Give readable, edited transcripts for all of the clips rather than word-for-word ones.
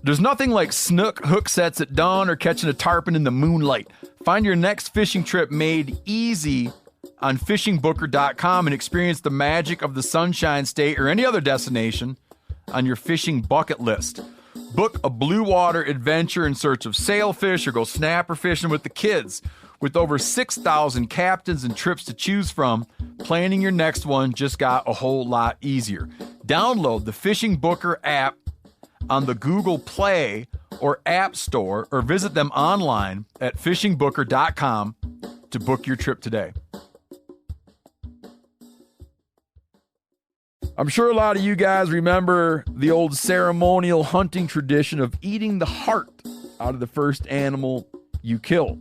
There's nothing like snook hook sets at dawn or catching a tarpon in the moonlight. Find your next fishing trip made easy on fishingbooker.com and experience the magic of the Sunshine State or any other destination on your fishing bucket list. Book a blue water adventure in search of sailfish or go snapper fishing with the kids. With over 6,000 captains and trips to choose from, planning your next one just got a whole lot easier. Download the Fishing Booker app on the Google Play or App Store, or visit them online at fishingbooker.com to book your trip today. I'm sure a lot of you guys remember the old ceremonial hunting tradition of eating the heart out of the first animal you kill.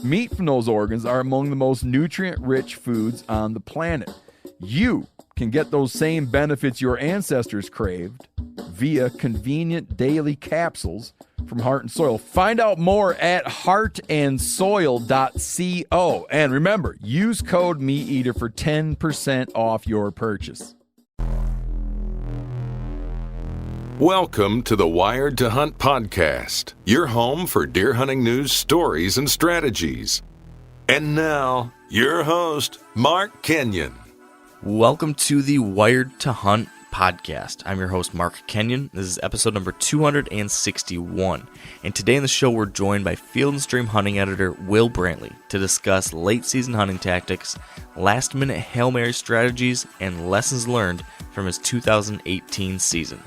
Meat from those organs are among the most nutrient-rich foods on the planet. You can get those same benefits your ancestors craved via convenient daily capsules from Heart and Soil. Find out more at heartandsoil.co. And remember, use code MeatEater for 10% off your purchase. Welcome to the Wired to Hunt podcast, your home for deer hunting news, stories, and strategies. And now, your host, Mark Kenyon. Welcome to the Wired to Hunt podcast. I'm your host, Mark Kenyon. This is episode number 261. And today in the show, we're joined by Field & Stream hunting editor Will Brantley to discuss late season hunting tactics, last minute Hail Mary strategies, and lessons learned from his 2018 season.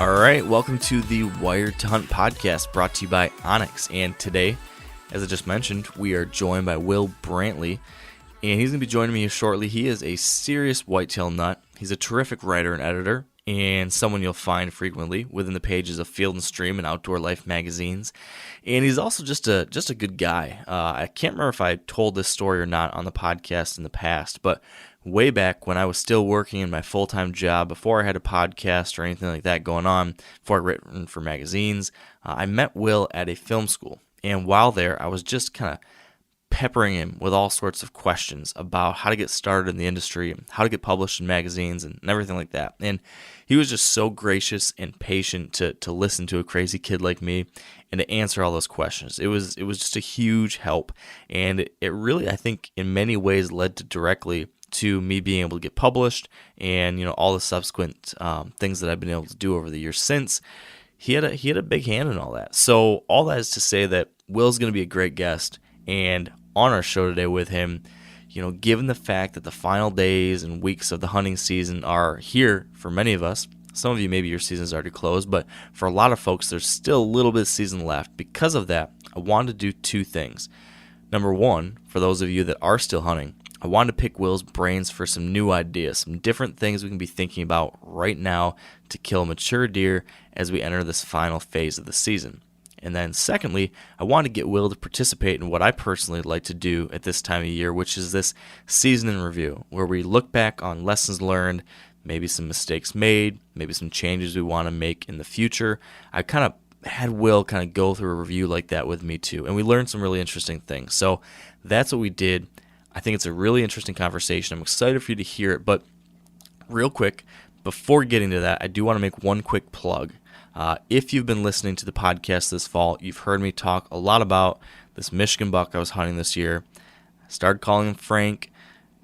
All right, welcome to the Wired to Hunt podcast brought to you by Onyx. And today, as I just mentioned, we are joined by Will Brantley, and he's going to be joining me shortly. He is a serious whitetail nut. He's a terrific writer and editor, and someone you'll find frequently within the pages of Field & Stream and Outdoor Life magazines. And he's also just a good guy. I can't remember if I told this story or not on the podcast in the past, but way back when I was still working in my full-time job, before I had a podcast or anything like that going on, before I written for magazines, I met Will at a film school. And while there, I was just kind of peppering him with all sorts of questions about how to get started in the industry, how to get published in magazines, and everything like that. And he was just so gracious and patient to listen to a crazy kid like me and to answer all those questions. It was just a huge help. And it really, I think, in many ways led to directly to me being able to get published and, you know, all the subsequent things that I've been able to do over the years since. He had a big hand in all that. So all that is to say that Will's going to be a great guest, and on our show today with him, you know, given the fact that the final days and weeks of the hunting season are here for many of us. Some of you, maybe your season's already closed, but for a lot of folks, there's still a little bit of season left. Because of that, I wanted to do two things. Number one, for those of you that are still hunting, I wanted to pick Will's brains for some new ideas, some different things we can be thinking about right now to kill mature deer as we enter this final phase of the season. And then secondly, I wanted to get Will to participate in what I personally like to do at this time of year, which is this season in review, where we look back on lessons learned, maybe some mistakes made, maybe some changes we want to make in the future. I kind of had Will kind of go through a review like that with me too, and we learned some really interesting things. So that's what we did. I think it's a really interesting conversation. I'm excited for you to hear it, but real quick, before getting to that, I do want to make one quick plug. If you've been listening to the podcast this fall, you've heard me talk a lot about this Michigan buck I was hunting this year. I started calling him Frank.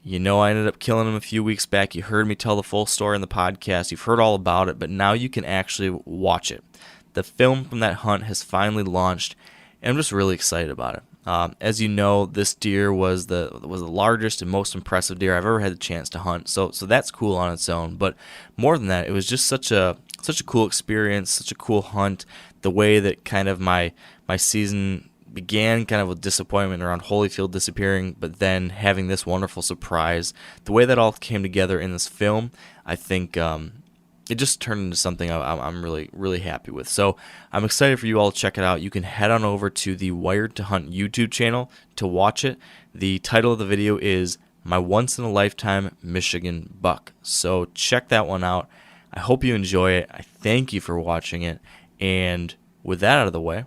You know, I ended up killing him a few weeks back. You heard me tell the full story in the podcast. You've heard all about it, but now you can actually watch it. The film from that hunt has finally launched, and I'm just really excited about it. As you know, this deer was the largest and most impressive deer I've ever had the chance to hunt. So that's cool on its own. But more than that, it was just such a cool experience, such a cool hunt. The way that kind of my season began, kind of with disappointment around Holyfield disappearing, but then having this wonderful surprise. The way that all came together in this film, I think it just turned into something I'm really, really happy with. So I'm excited for you all to check it out. You can head on over to the Wired to Hunt YouTube channel to watch it. The title of the video is My Once-in-a-Lifetime Michigan Buck. So check that one out. I hope you enjoy it. I thank you for watching it. And with that out of the way,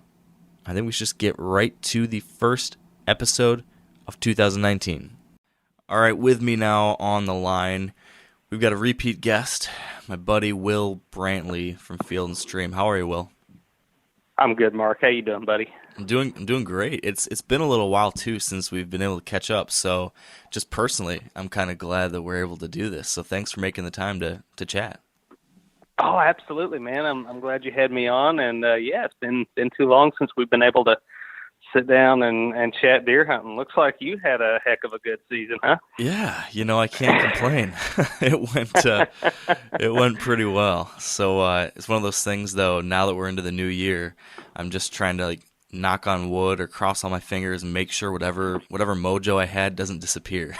I think we should just get right to the first episode of 2019. All right, with me now on the line, we've got a repeat guest, my buddy Will Brantley from Field and Stream. How are you, Will? I'm good, Mark. How you doing, buddy? I'm doing great. It's been a little while too since we've been able to catch up. So just personally, I'm kind of glad that we're able to do this. So thanks for making the time to chat. Oh, absolutely, man. I'm glad you had me on, and it's been too long since we've been able to sit down and chat deer hunting. Looks like you had a heck of a good season, huh? Yeah, I can't complain. It went pretty well. So it's one of those things, though. Now that we're into the new year, I'm just trying to knock on wood or cross all my fingers and make sure whatever mojo I had doesn't disappear.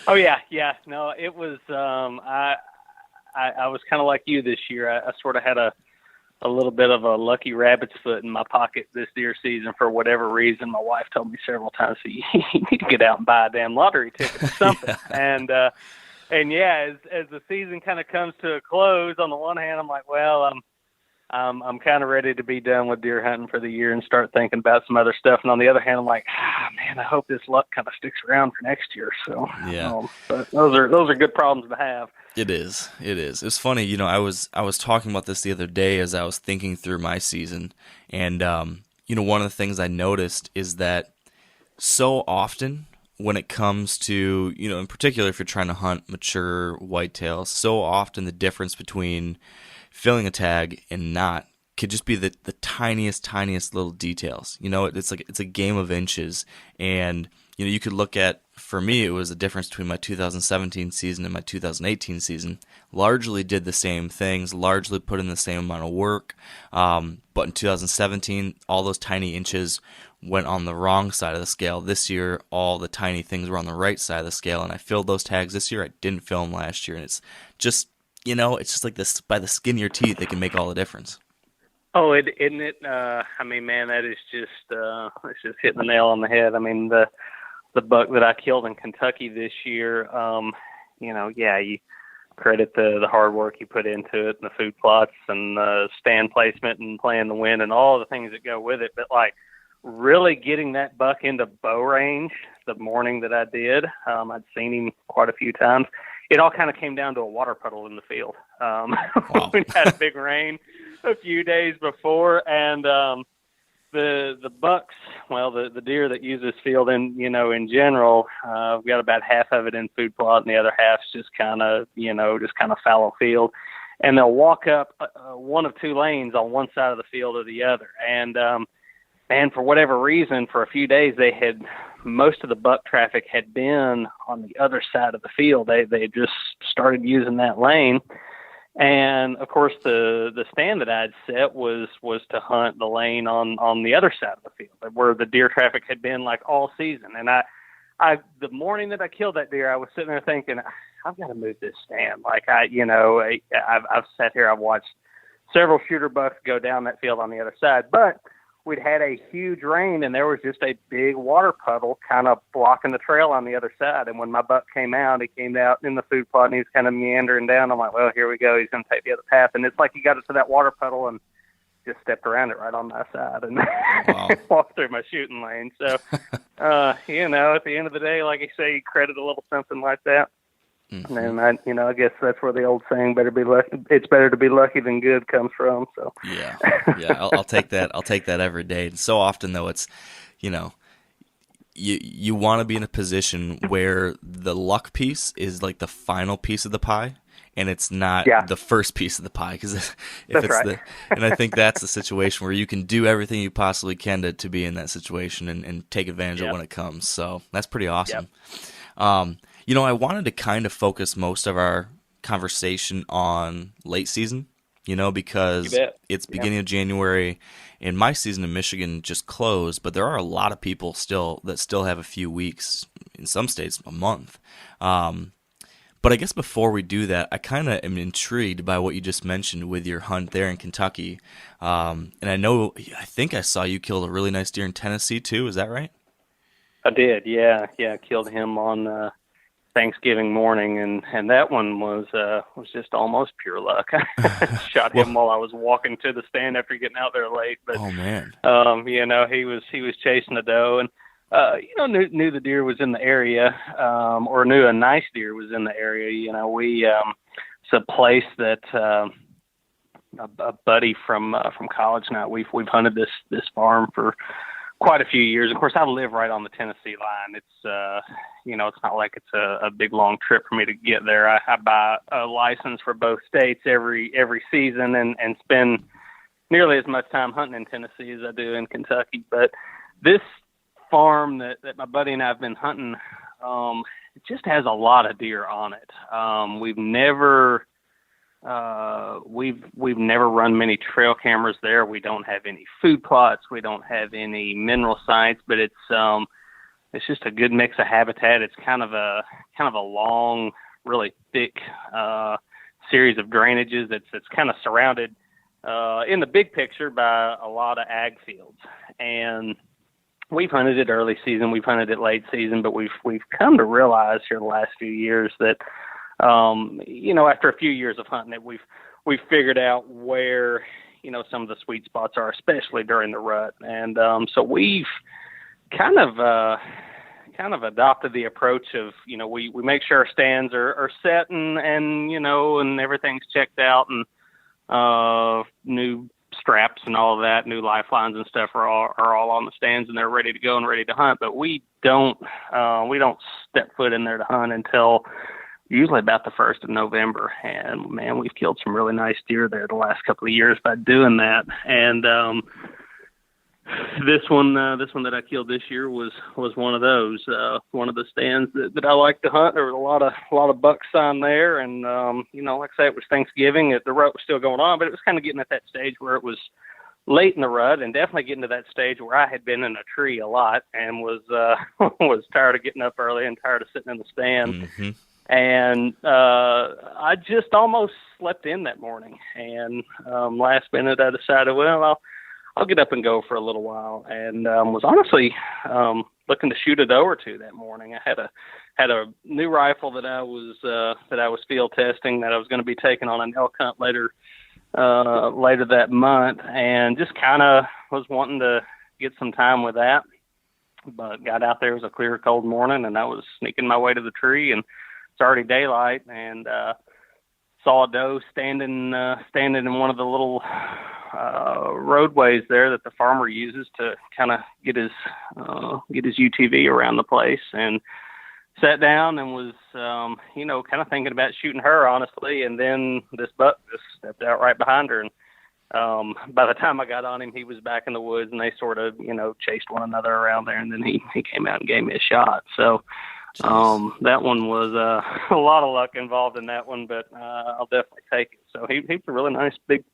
Oh yeah. No, it was. I was kind of like you this year. I sort of had a little bit of a lucky rabbit's foot in my pocket this deer season for whatever reason. My wife told me several times, "You need to get out and buy a damn lottery ticket or something." as the season kind of comes to a close, on the one hand, I'm like, well, I'm kind of ready to be done with deer hunting for the year and start thinking about some other stuff. And on the other hand, I'm like, man, I hope this luck kind of sticks around for next year. So yeah, but those are good problems to have. It is. It's funny, I was talking about this the other day as I was thinking through my season, and one of the things I noticed is that so often when it comes to, in particular if you're trying to hunt mature whitetails, so often the difference between filling a tag and not could just be the tiniest little details. It's a game of inches, and you could look at, for me, it was the difference between my 2017 season and my 2018 season. Largely did the same things, largely put in the same amount of work, but in 2017, all those tiny inches went on the wrong side of the scale. This year, all the tiny things were on the right side of the scale, and I filled those tags this year. I didn't fill them last year, and it's just, it's just like this, by the skin of your teeth, it can make all the difference. Oh, isn't it? I mean, man, that is it's just hitting the nail on the head. I mean, the buck that I killed in Kentucky this year, you credit the hard work you put into it and the food plots and the stand placement and playing the wind and all the things that go with it. But really getting that buck into bow range the morning that I did, I'd seen him quite a few times. It all kind of came down to a water puddle in the field. Wow. We had a big rain a few days before, and the bucks, the deer that use this field in general, we've got about half of it in food plot and the other half's just kind of fallow field. And they'll walk up one of two lanes on one side of the field or the other. And for whatever reason, for a few days, most of the buck traffic had been on the other side of the field. They just started using that lane. And of course, the stand that I'd set was to hunt the lane on the other side of the field, where the deer traffic had been all season. And I the morning that I killed that deer, I was sitting there thinking, I've got to move this stand. I've sat here, I've watched several shooter bucks go down that field on the other side, but we'd had a huge rain and there was just a big water puddle kind of blocking the trail on the other side. And when my buck came out, he came out in the food plot and he was kind of meandering down. I'm like, well, here we go. He's going to take the other path. And it's like he got it to that water puddle and just stepped around it right on my side and wow. walked through my shooting lane. So, at the end of the day, like I say, you credit a little something like that. Mm-hmm. And I guess that's where the old saying it's better to be lucky than good comes from. So yeah, I'll take that. I'll take that every day. And so often though, it's, you want to be in a position where the luck piece is the final piece of the pie, and it's not the first piece of the pie. Because if that's it's right. And I think that's the situation where you can do everything you possibly can to be in that situation and take advantage of it when it comes. So that's pretty awesome. Yep. I wanted to kind of focus most of our conversation on late season, because it's beginning of January, and my season in Michigan just closed, but there are a lot of people that still have a few weeks, in some states a month. But I guess before we do that, I kind of am intrigued by what you just mentioned with your hunt there in Kentucky. And I think I saw you killed a really nice deer in Tennessee too. Is that right? I did, yeah. I killed him on Thanksgiving morning, and that one was just almost pure luck. Shot him while I was walking to the stand after getting out there late. But oh man, he was chasing a doe, and knew the deer was in the area, or knew a nice deer was in the area. It's a place that a buddy from college now. We've hunted this farm for quite a few years. Of course, I live right on the Tennessee line. It's it's not like it's a big long trip for me to get there. I buy a license for both states every season and spend nearly as much time hunting in Tennessee as I do in Kentucky. But this farm that my buddy and I have been hunting, it just has a lot of deer on it. We've never run many trail cameras there. We don't have any food plots. We don't have any mineral sites, but it's just a good mix of habitat. It's kind of a long, really thick series of drainages. It's kind of surrounded in the big picture by a lot of ag fields. And we've hunted it early season, we've hunted it late season, but we've come to realize here the last few years that after a few years of hunting it, we've figured out where some of the sweet spots are, especially during the rut. And so we've kind of adopted the approach of we make sure our stands are set and everything's checked out, and new straps and all of that, new lifelines and stuff are all on the stands, and they're ready to go and ready to hunt. But we don't step foot in there to hunt until usually about the 1st of November. And man, we've killed some really nice deer there the last couple of years by doing that. And this one that I killed this year was one of those, one of the stands that I like to hunt. There was a lot of buck sign there, and like I say, it was Thanksgiving. The rut was still going on, but it was kind of getting at that stage where it was late in the rut, and definitely getting to that stage where I had been in a tree a lot and was tired of getting up early and tired of sitting in the stand. Mm-hmm. And I just almost slept in that morning. And last minute, I decided, well, I'll get up and go for a little while, and was honestly looking to shoot a doe or two that morning. I had a new rifle that I was field testing, that I was going to be taking on an elk hunt later that month, and just kind of was wanting to get some time with that. But got out there, it was a clear, cold morning, and I was sneaking my way to the tree, and it's already daylight, and saw a doe standing in one of the little roadways there that the farmer uses to kind of get his UTV around the place, and sat down and was kind of thinking about shooting her, honestly. And then this buck just stepped out right behind her, and by the time I got on him, he was back in the woods, and they sort of chased one another around there, and then he came out and gave me a shot. So that one was a lot of luck involved in that one, but I'll definitely take it. So he was a really nice, big,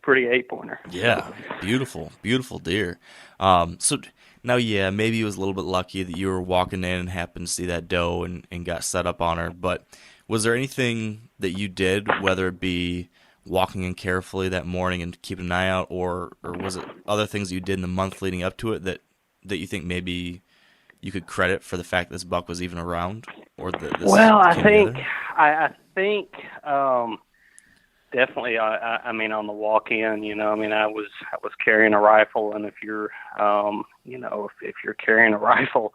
pretty 8-pointer. Yeah, beautiful deer. So now, yeah, maybe it was a little bit lucky that you were walking in and happened to see that doe and got set up on her. But was there anything that you did, whether it be walking in carefully that morning and keeping an eye out, or was it other things you did in the month leading up to it that you think maybe you could credit for the fact this buck was even around? Or I think definitely. I mean, on the walk-in, I was carrying a rifle, and if you're carrying a rifle,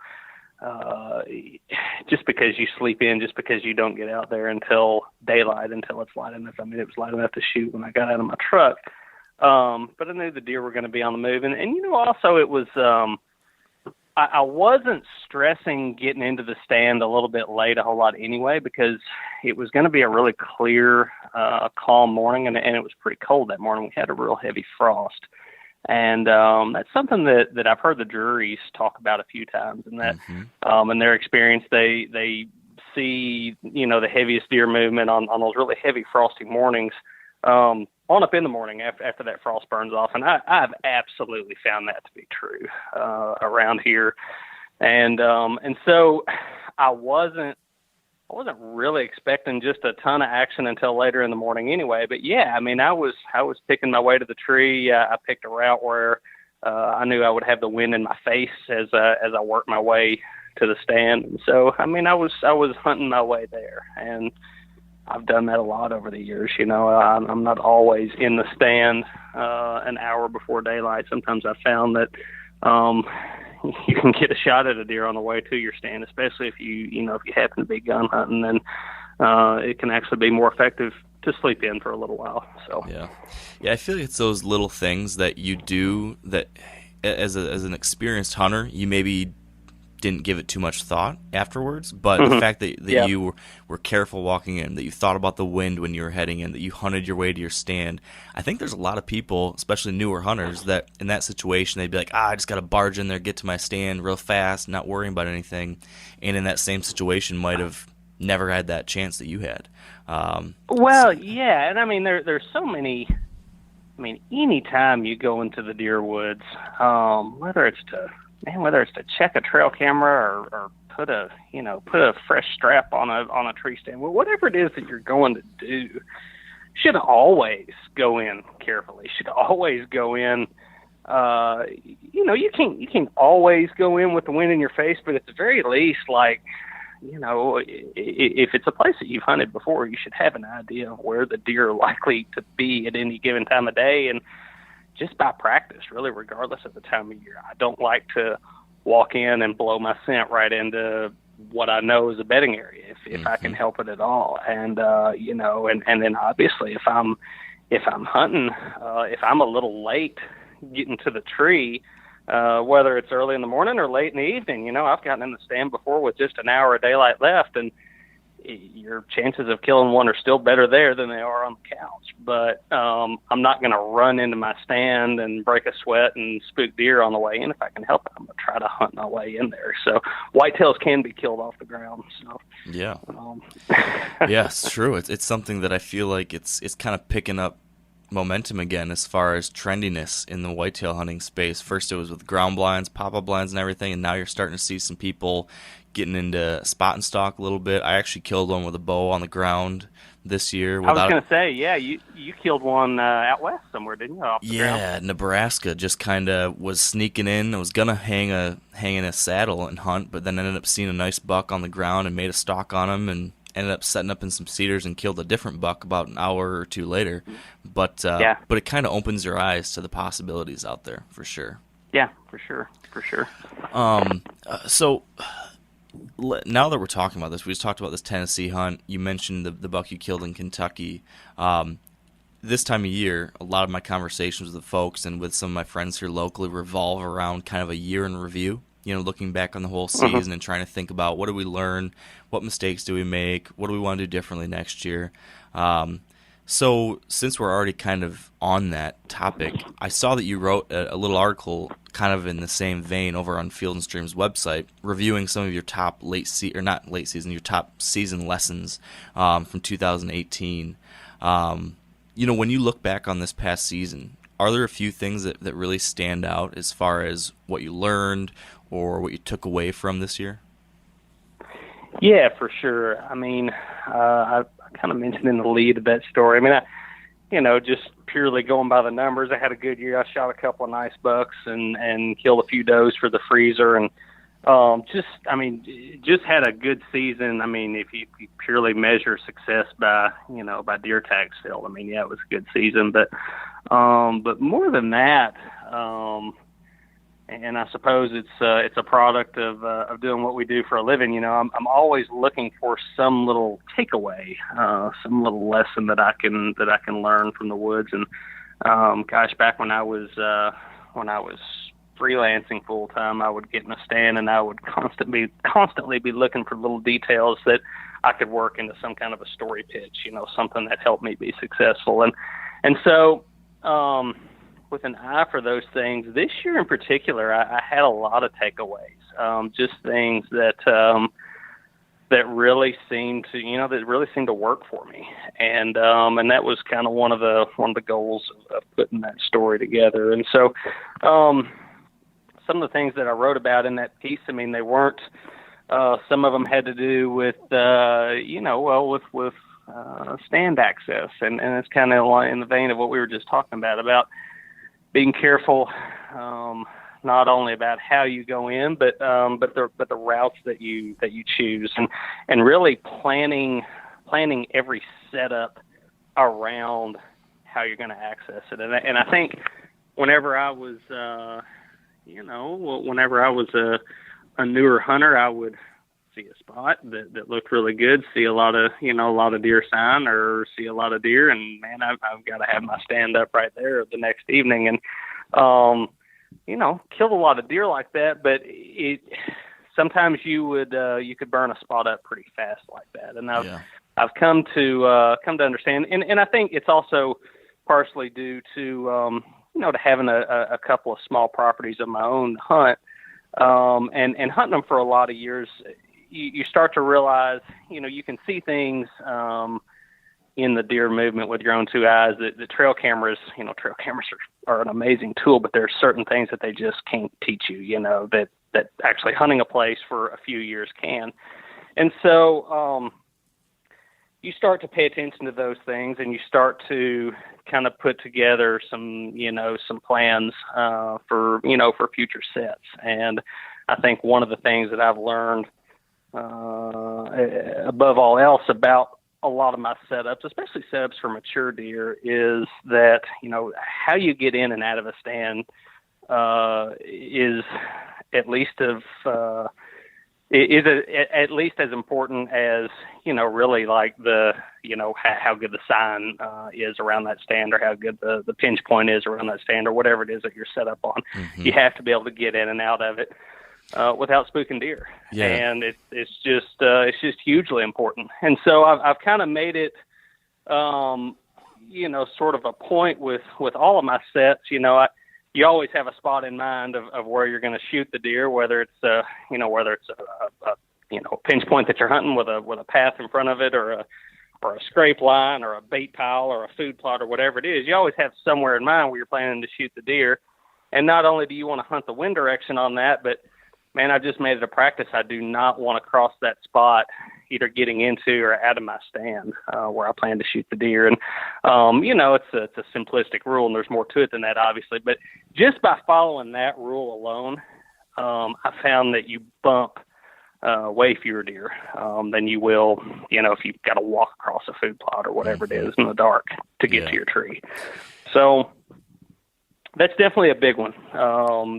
just because you sleep in, just because you don't get out there until daylight, until it's light enough. I mean, it was light enough to shoot when I got out of my truck, but I knew the deer were going to be on the move, and also it was. I wasn't stressing getting into the stand a little bit late a whole lot anyway, because it was going to be a really clear, calm morning, and it was pretty cold that morning. We had a real heavy frost. And that's something that I've heard the juries talk about a few times, and that in their experience, they see, the heaviest deer movement on those really heavy frosty mornings on up in the morning after that frost burns off. And I've absolutely found that to be true around here. And so I wasn't really expecting just a ton of action until later in the morning anyway. But yeah, I mean, I was picking my way to the tree. I picked a route where I knew I would have the wind in my face as I worked my way to the stand. And so, I mean, I was hunting my way there, and I've done that a lot over the years. I'm not always in the stand an hour before daylight. Sometimes I found that, you can get a shot at a deer on the way to your stand, especially if you happen to be gun hunting, then it can actually be more effective to sleep in for a little while. So yeah, I feel like it's those little things that you do that as an experienced hunter, you maybe didn't give it too much thought afterwards, but the fact that you were careful walking in, that you thought about the wind when you were heading in, that you hunted your way to your stand. I think there's a lot of people, especially newer hunters, that in that situation they'd be like, I just got to barge in there, get to my stand real fast, not worrying about anything, and in that same situation might have never had that chance that you had. Yeah, and I mean there's so many. I mean, any time you go into the deer woods, whether it's to check a trail camera or put a fresh strap on a tree stand, whatever it is that you're going to do, should always go in carefully. Should always go in. You can't always go in with the wind in your face, but at the very least, like, if it's a place that you've hunted before, you should have an idea of where the deer are likely to be at any given time of day. And just by practice, really, regardless of the time of year, I don't like to walk in and blow my scent right into what I know is a bedding area, if I can help it at all. And, and then obviously if I'm hunting, if I'm a little late getting to the tree, whether it's early in the morning or late in the evening, I've gotten in the stand before with just an hour of daylight left, and your chances of killing one are still better there than they are on the couch. But I'm not going to run into my stand and break a sweat and spook deer on the way in. If I can help it, I'm going to try to hunt my way in there. So whitetails can be killed off the ground. So yeah, yeah, it's true. It's something that I feel like it's kind of picking up momentum again as far as trendiness in the whitetail hunting space. First it was with ground blinds, pop-up blinds and everything, and now you're starting to see some people getting into spot and stalk a little bit. I actually killed one with a bow on the ground this year. I was going to say, yeah, you killed one out west somewhere, didn't you? Off the ground. Nebraska. Just kind of was sneaking in. I was going to hang in a saddle and hunt, but then ended up seeing a nice buck on the ground and made a stalk on him and ended up setting up in some cedars and killed a different buck about an hour or two later. But it kind of opens your eyes to the possibilities out there, for sure. Yeah, for sure. So now that we're talking about this, we just talked about this Tennessee hunt. You mentioned the buck you killed in Kentucky. This time of year, a lot of my conversations with the folks and with some of my friends here locally revolve around kind of a year in review. Looking back on the whole season and trying to think about what do we learn, what mistakes do we make, what do we want to do differently next year. So since we're already kind of on that topic, I saw that you wrote a little article kind of in the same vein over on Field & Stream's website, reviewing some of your top your top season lessons from 2018. When you look back on this past season, are there a few things that really stand out as far as what you learned or what you took away from this year? Yeah, for sure. I mean, I kind of mentioned in the lead of that story. I mean, just purely going by the numbers, I had a good year. I shot a couple of nice bucks and killed a few does for the freezer, and just had a good season. I mean, if you purely measure success by deer tag still, I mean, yeah, it was a good season, but more than that, and I suppose it's a product of doing what we do for a living. I'm always looking for some little takeaway, some little lesson that I can learn from the woods. And back when I was freelancing full time, I would get in a stand and I would constantly be looking for little details that I could work into some kind of a story pitch. Something that helped me be successful. And so. With an eye for those things, this year in particular, I had a lot of takeaways, just things that really seemed to work for me, and that was kind of one of the goals of putting that story together. And so, some of the things that I wrote about in that piece, I mean, they weren't. Some of them had to do with with stand access, and it's kind of in the vein of what we were just talking about being careful, not only about how you go in, but the routes that you choose, and really planning every setup around how you're going to access it. And I think whenever I was whenever I was a newer hunter, I would see a spot that looked really good, see a lot of deer sign or see a lot of deer, and man, I've got to have my stand up right there the next evening, and killed a lot of deer like that. But sometimes you could burn a spot up pretty fast like that, and I've come to understand, and I think it's also partially due to to having a couple of small properties of my own to hunt, and hunting them for a lot of years. You start to realize, you can see things in the deer movement with your own two eyes. The trail cameras, trail cameras are an amazing tool, but there are certain things that they just can't teach you, that actually hunting a place for a few years can. And so you start to pay attention to those things, and you start to kind of put together some plans for future sets. And I think one of the things that I've learned above all else about a lot of my setups, especially setups for mature deer, is that how you get in and out of a stand is at least at least as important as really like the how good the sign is around that stand, or how good the pinch point is around that stand, or whatever it is that you're set up on. Mm-hmm. You have to be able to get in and out of it without spooking deer. Yeah. And it's just hugely important. And so I've kind of made it, sort of a point with all of my sets. You always have a spot in mind of where you're going to shoot the deer, whether it's a pinch point that you're hunting with a path in front of it, or a scrape line, or a bait pile, or a food plot, or whatever it is. You always have somewhere in mind where you're planning to shoot the deer. And not only do you want to hunt the wind direction on that, but man, I just made it a practice. I do not want to cross that spot, either getting into or out of my stand where I plan to shoot the deer. And, it's a simplistic rule, and there's more to it than that, obviously. But just by following that rule alone, I found that you bump way fewer deer than you will, if you've got to walk across a food plot or whatever it is in the dark to get to your tree. So that's definitely a big one.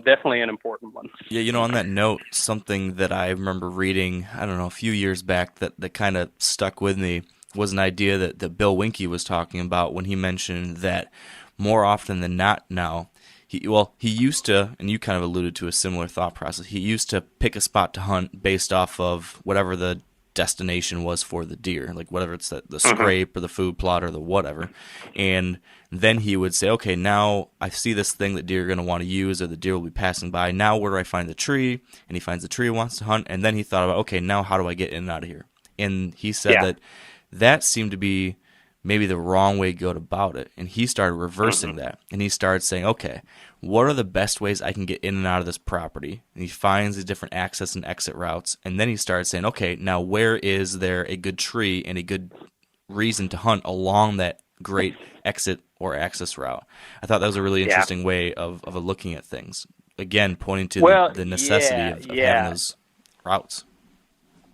Definitely an important one. Yeah, on that note, something that I remember reading, I don't know, a few years back that kind of stuck with me was an idea that Bill Winke was talking about when he mentioned that more often than not now, he used to, and you kind of alluded to a similar thought process, he used to pick a spot to hunt based off of whatever the destination was for the deer, like whatever it's the scrape or the food plot or the whatever. And then he would say, okay, now I see this thing that deer are going to want to use, or the deer will be passing by. Now where do I find the tree? And he finds the tree he wants to hunt. And then he thought about, okay, now how do I get in and out of here? And he said that seemed to be maybe the wrong way to go about it. And he started reversing that. And he started saying, okay, what are the best ways I can get in and out of this property? And he finds the different access and exit routes. And then he started saying, okay, now where is there a good tree and a good reason to hunt along that great exit or access route? I thought that was a really interesting way of looking at things. Again, pointing to the necessity of having those routes.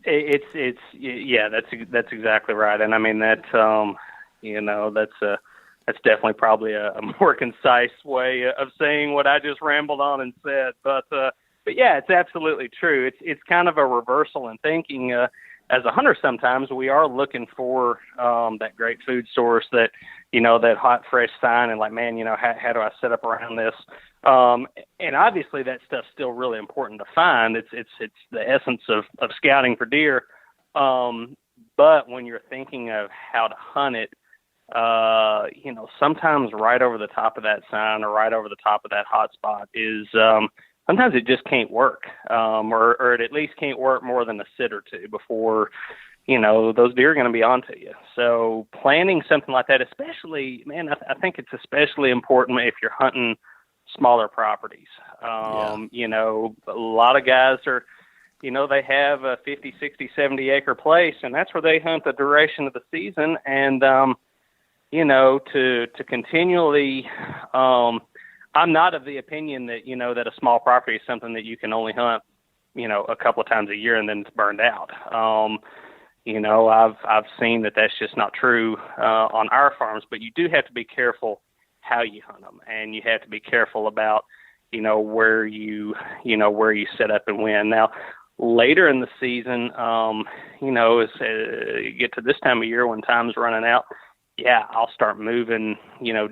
That's exactly right. And I mean, that's definitely probably a more concise way of saying what I just rambled on and said. But yeah, it's absolutely true. It's kind of a reversal in thinking. As a hunter, sometimes we are looking for that great food source, that that hot, fresh sign, and like, man, how do I set up around this? And obviously, that stuff's still really important to find. It's the essence of scouting for deer. But when you're thinking of how to hunt it, sometimes right over the top of that sign or right over the top of that hot spot is sometimes it just can't work, or it at least can't work more than a sit or two before those deer are going to be onto you. So planning something like that, especially, man, I think it's especially important if you're hunting smaller properties. A lot of guys are, they have a 50, 60, 70 acre place, and that's where they hunt the duration of the season. And, to continually, I'm not of the opinion that, that a small property is something that you can only hunt, a couple of times a year and then it's burned out. I've seen that that's just not true on our farms, but you do have to be careful how you hunt them, and you have to be careful about, where you set up and win. Now, later in the season, as you get to this time of year when time's running out, I'll start moving,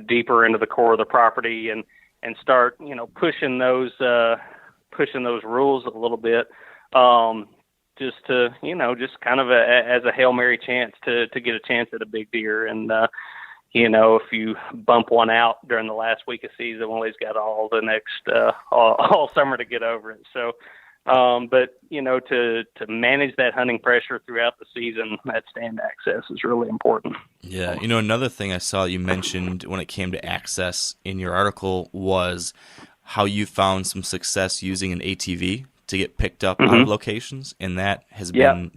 deeper into the core of the property and start, pushing those rules a little bit, just to, just kind of as a Hail Mary chance to get a chance at a big deer. And, if you bump one out during the last week of season, well, he's got all the next, all summer to get over it. So, but to manage that hunting pressure throughout the season, that stand access is really important. Yeah. Another thing I saw you mentioned when it came to access in your article was how you found some success using an ATV to get picked up out of locations. And that has been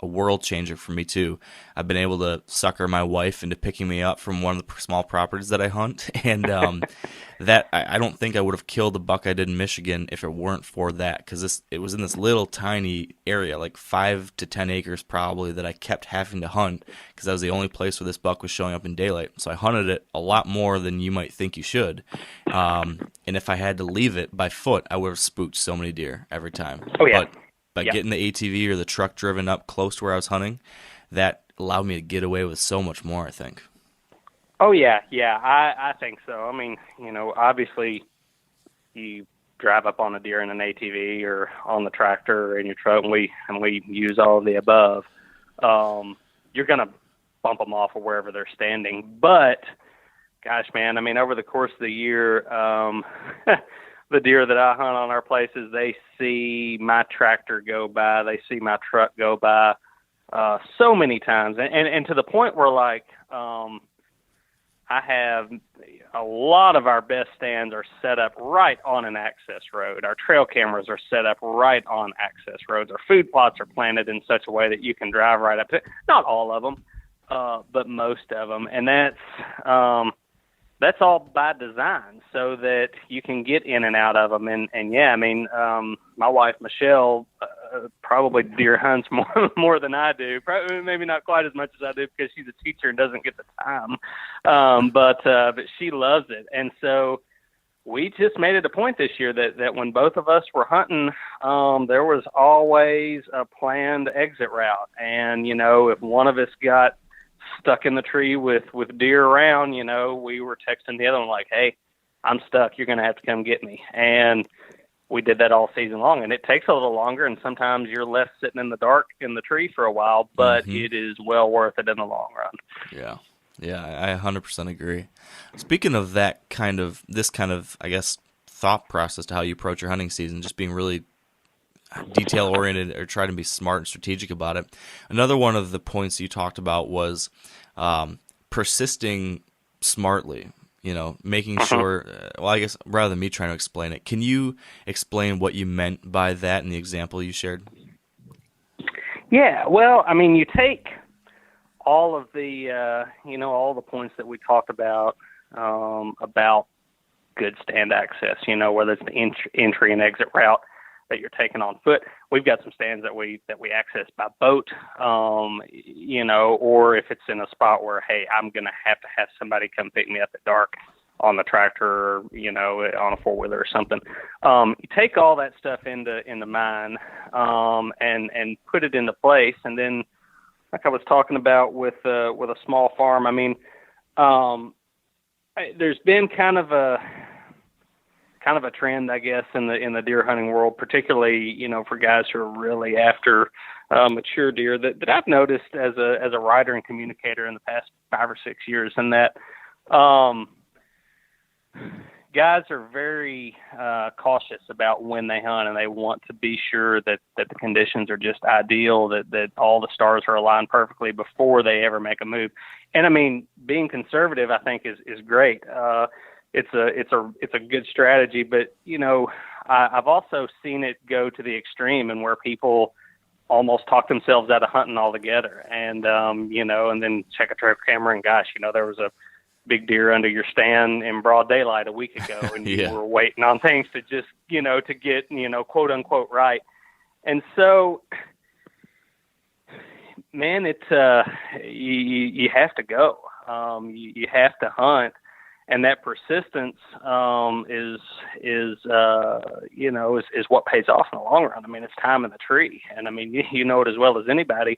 a world changer for me too. I've been able to sucker my wife into picking me up from one of the small properties that I hunt, and that I don't think I would have killed the buck I did in Michigan if it weren't for that, because it was in this little tiny area, like 5 to 10 acres probably, that I kept having to hunt because that was the only place where this buck was showing up in daylight. So I hunted it a lot more than you might think you should, and if I had to leave it by foot, I would have spooked so many deer every time. Oh yeah. But by getting the ATV or the truck driven up close to where I was hunting, that allowed me to get away with so much more, I think. Oh, yeah, I think so. I mean, obviously you drive up on a deer in an ATV or on the tractor or in your truck, and we use all of the above. You're going to bump them off of wherever they're standing. But, gosh, man, I mean, over the course of the year, the deer that I hunt on our places, they see my tractor go by, they see my truck go by so many times. And to the point where, like, I have a lot of our best stands are set up right on an access road. Our trail cameras are set up right on access roads. Our food plots are planted in such a way that you can drive right up to it. Not all of them, but most of them. And that's all by design so that you can get in and out of them. And yeah, I mean, my wife, Michelle, probably deer hunts more than I do. Probably, maybe not quite as much as I do because she's a teacher and doesn't get the time. But she loves it. And so we just made it a point this year that when both of us were hunting, there was always a planned exit route. And, if one of us got stuck in the tree with deer around, we were texting the other one like, hey, I'm stuck. You're going to have to come get me. And we did that all season long, and it takes a little longer, and sometimes you're left sitting in the dark in the tree for a while, but it is well worth it in the long run. Yeah, I 100% agree. Speaking of this kind of, I guess, thought process to how you approach your hunting season, just being really detail-oriented or trying to be smart and strategic about it. Another one of the points you talked about was persisting smartly, making sure, well, I guess rather than me trying to explain it, can you explain what you meant by that in the example you shared? Yeah, well, I mean, you take all of the, all the points that we talked about good stand access, whether it's the entry and exit route that you're taking on foot. We've got some stands that we access by boat, or if it's in a spot where, hey, I'm going to have somebody come pick me up at dark on the tractor, or, on a four-wheeler or something. You take all that stuff into mind, and put it into place. And then, like I was talking about with a small farm, I mean, there's been kind of a trend, I guess, in the deer hunting world, particularly, for guys who are really after mature deer that I've noticed as a writer and communicator in the past 5 or 6 years, and that guys are very cautious about when they hunt, and they want to be sure that the conditions are just ideal, that all the stars are aligned perfectly before they ever make a move. And I mean, being conservative, I think is great. It's a good strategy, but I've also seen it go to the extreme, and where people almost talk themselves out of hunting altogether, and and then check a trail camera, and gosh, there was a big deer under your stand in broad daylight a week ago, and you were waiting on things to just to get quote unquote right. And so, man, it's you have to go, you have to hunt. And that persistence is what pays off in the long run. I mean, it's time in the tree, and I mean, you know it as well as anybody.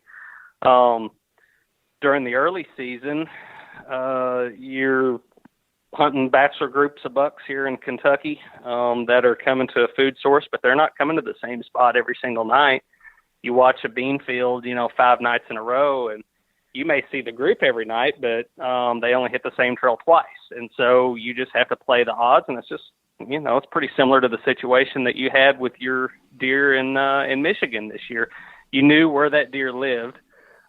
During the early season, you're hunting bachelor groups of bucks here in Kentucky that are coming to a food source, but they're not coming to the same spot every single night. You watch a bean field, 5 nights in a row, and you may see the group every night, but they only hit the same trail twice. And so you just have to play the odds, and it's just, it's pretty similar to the situation that you had with your deer in Michigan this year. You knew where that deer lived.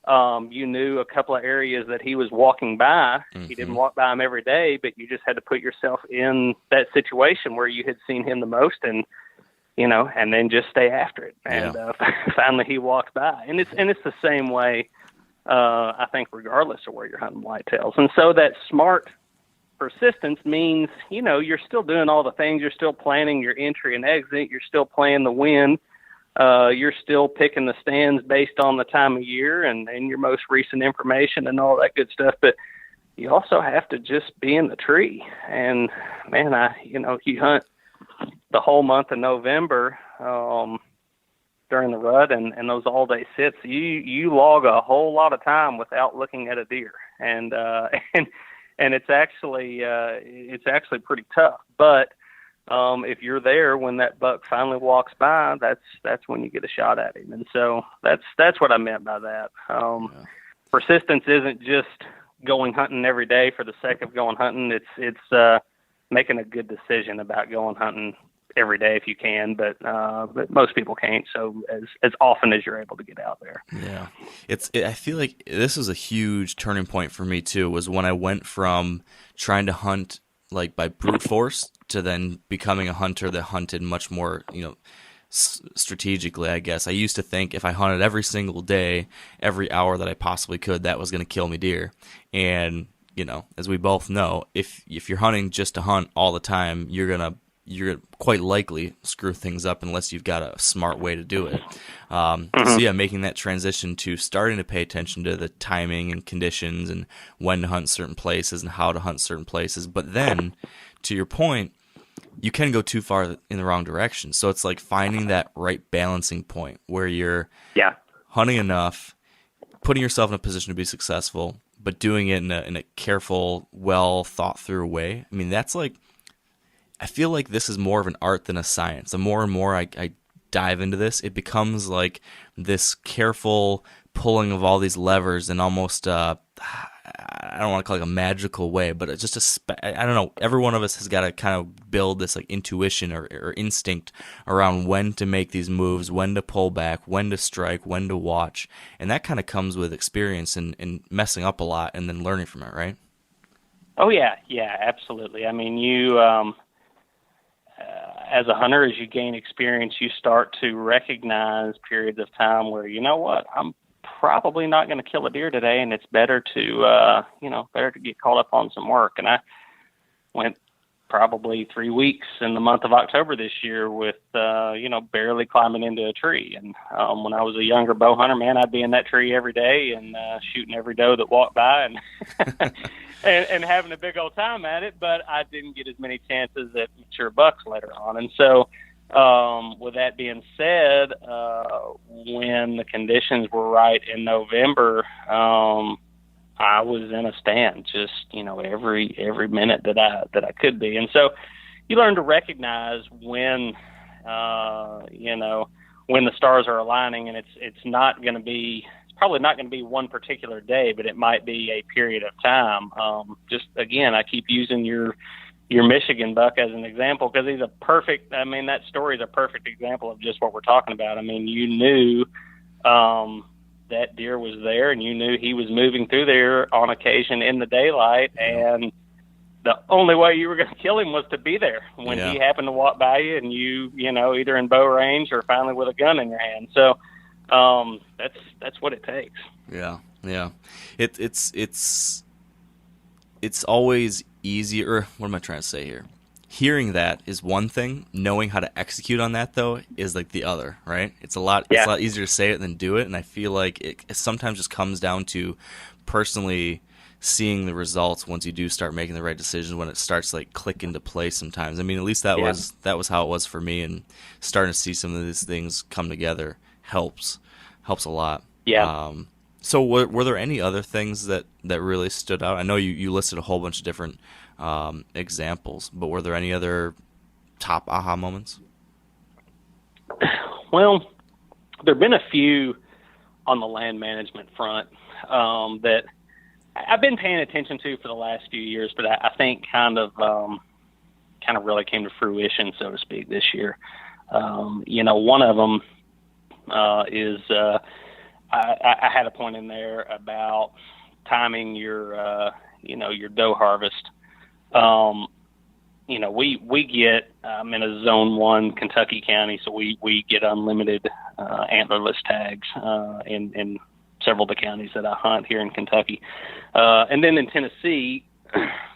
You knew a couple of areas that he was walking by. Mm-hmm. He didn't walk by them every day, but you just had to put yourself in that situation where you had seen him the most, and then just stay after it. And finally he walked by. And it's the same way, I think, regardless of where you're hunting whitetails. And so that smart persistence means, you're still doing all the things. You're still planning your entry and exit. You're still playing the wind. You're still picking the stands based on the time of year and your most recent information and all that good stuff. But you also have to just be in the tree. And man, you hunt the whole month of November, during the rut and those all day sits, you log a whole lot of time without looking at a deer. And it's actually pretty tough. But if you're there when that buck finally walks by, that's when you get a shot at him. And so that's what I meant by that. Persistence isn't just going hunting every day for the sake of going hunting. It's making a good decision about going hunting every day if you can, but most people can't. So as often as you're able to get out there. Yeah, I feel like this was a huge turning point for me too. Was when I went from trying to hunt like by brute force to then becoming a hunter that hunted much more, strategically, I guess. I used to think if I hunted every single day, every hour that I possibly could, that was going to kill me deer. And, as we both know, if you're hunting just to hunt all the time, you're quite likely screw things up unless you've got a smart way to do it. So yeah, making that transition to starting to pay attention to the timing and conditions and when to hunt certain places and how to hunt certain places. But then, to your point, you can go too far in the wrong direction. So it's like finding that right balancing point where you're hunting enough, putting yourself in a position to be successful, but doing it in a careful, well thought through way. I mean, that's like, I feel like this is more of an art than a science. The more and more I dive into this, it becomes like this careful pulling of all these levers and almost, I don't want to call it a magical way, but it's just I don't know. Every one of us has got to kind of build this like intuition or instinct around when to make these moves, when to pull back, when to strike, when to watch. And that kind of comes with experience and messing up a lot and then learning from it, right? Oh, yeah. Yeah, absolutely. I mean, you, as a hunter, as you gain experience, you start to recognize periods of time where, you know what, I'm probably not going to kill a deer today, and it's better to, better to get caught up on some work. And I went probably 3 weeks in the month of October this year with, barely climbing into a tree. And when I was a younger bow hunter, man, I'd be in that tree every day and shooting every doe that walked by and and having a big old time at it. But I didn't get as many chances at mature bucks later on. And so with that being said, when the conditions were right in November, I was in a stand just, every minute that I could be. And so you learn to recognize when, when the stars are aligning, and it's probably not going to be one particular day, but it might be a period of time. Just again, I keep using your Michigan buck as an example because he's that story is a perfect example of just what we're talking about. I mean, you knew that deer was there, and you knew he was moving through there on occasion in the daylight, and the only way you were going to kill him was to be there when he happened to walk by you, and you either in bow range or finally with a gun in your hand. So that's what it takes. Yeah. It's always easier. What am I trying to say here? Hearing that is one thing. Knowing how to execute on that, though, is like the other, right? It's a lot easier to say it than do it, and I feel like it sometimes just comes down to personally seeing the results once you do start making the right decisions, when it starts to like click into place sometimes. I mean, at least that was how it was for me, and starting to see some of these things come together helps a lot. Yeah. So were there any other things that really stood out? I know you listed a whole bunch of different examples, but were there any other top aha moments? Well, there have been a few on the land management front that I've been paying attention to for the last few years, but I think kind of really came to fruition, so to speak, this year. One of them is I had a point in there about timing your doe harvest. We get, I'm in a zone 1 Kentucky county, so we get unlimited antlerless tags in several of the counties that I hunt here in Kentucky. And then in Tennessee,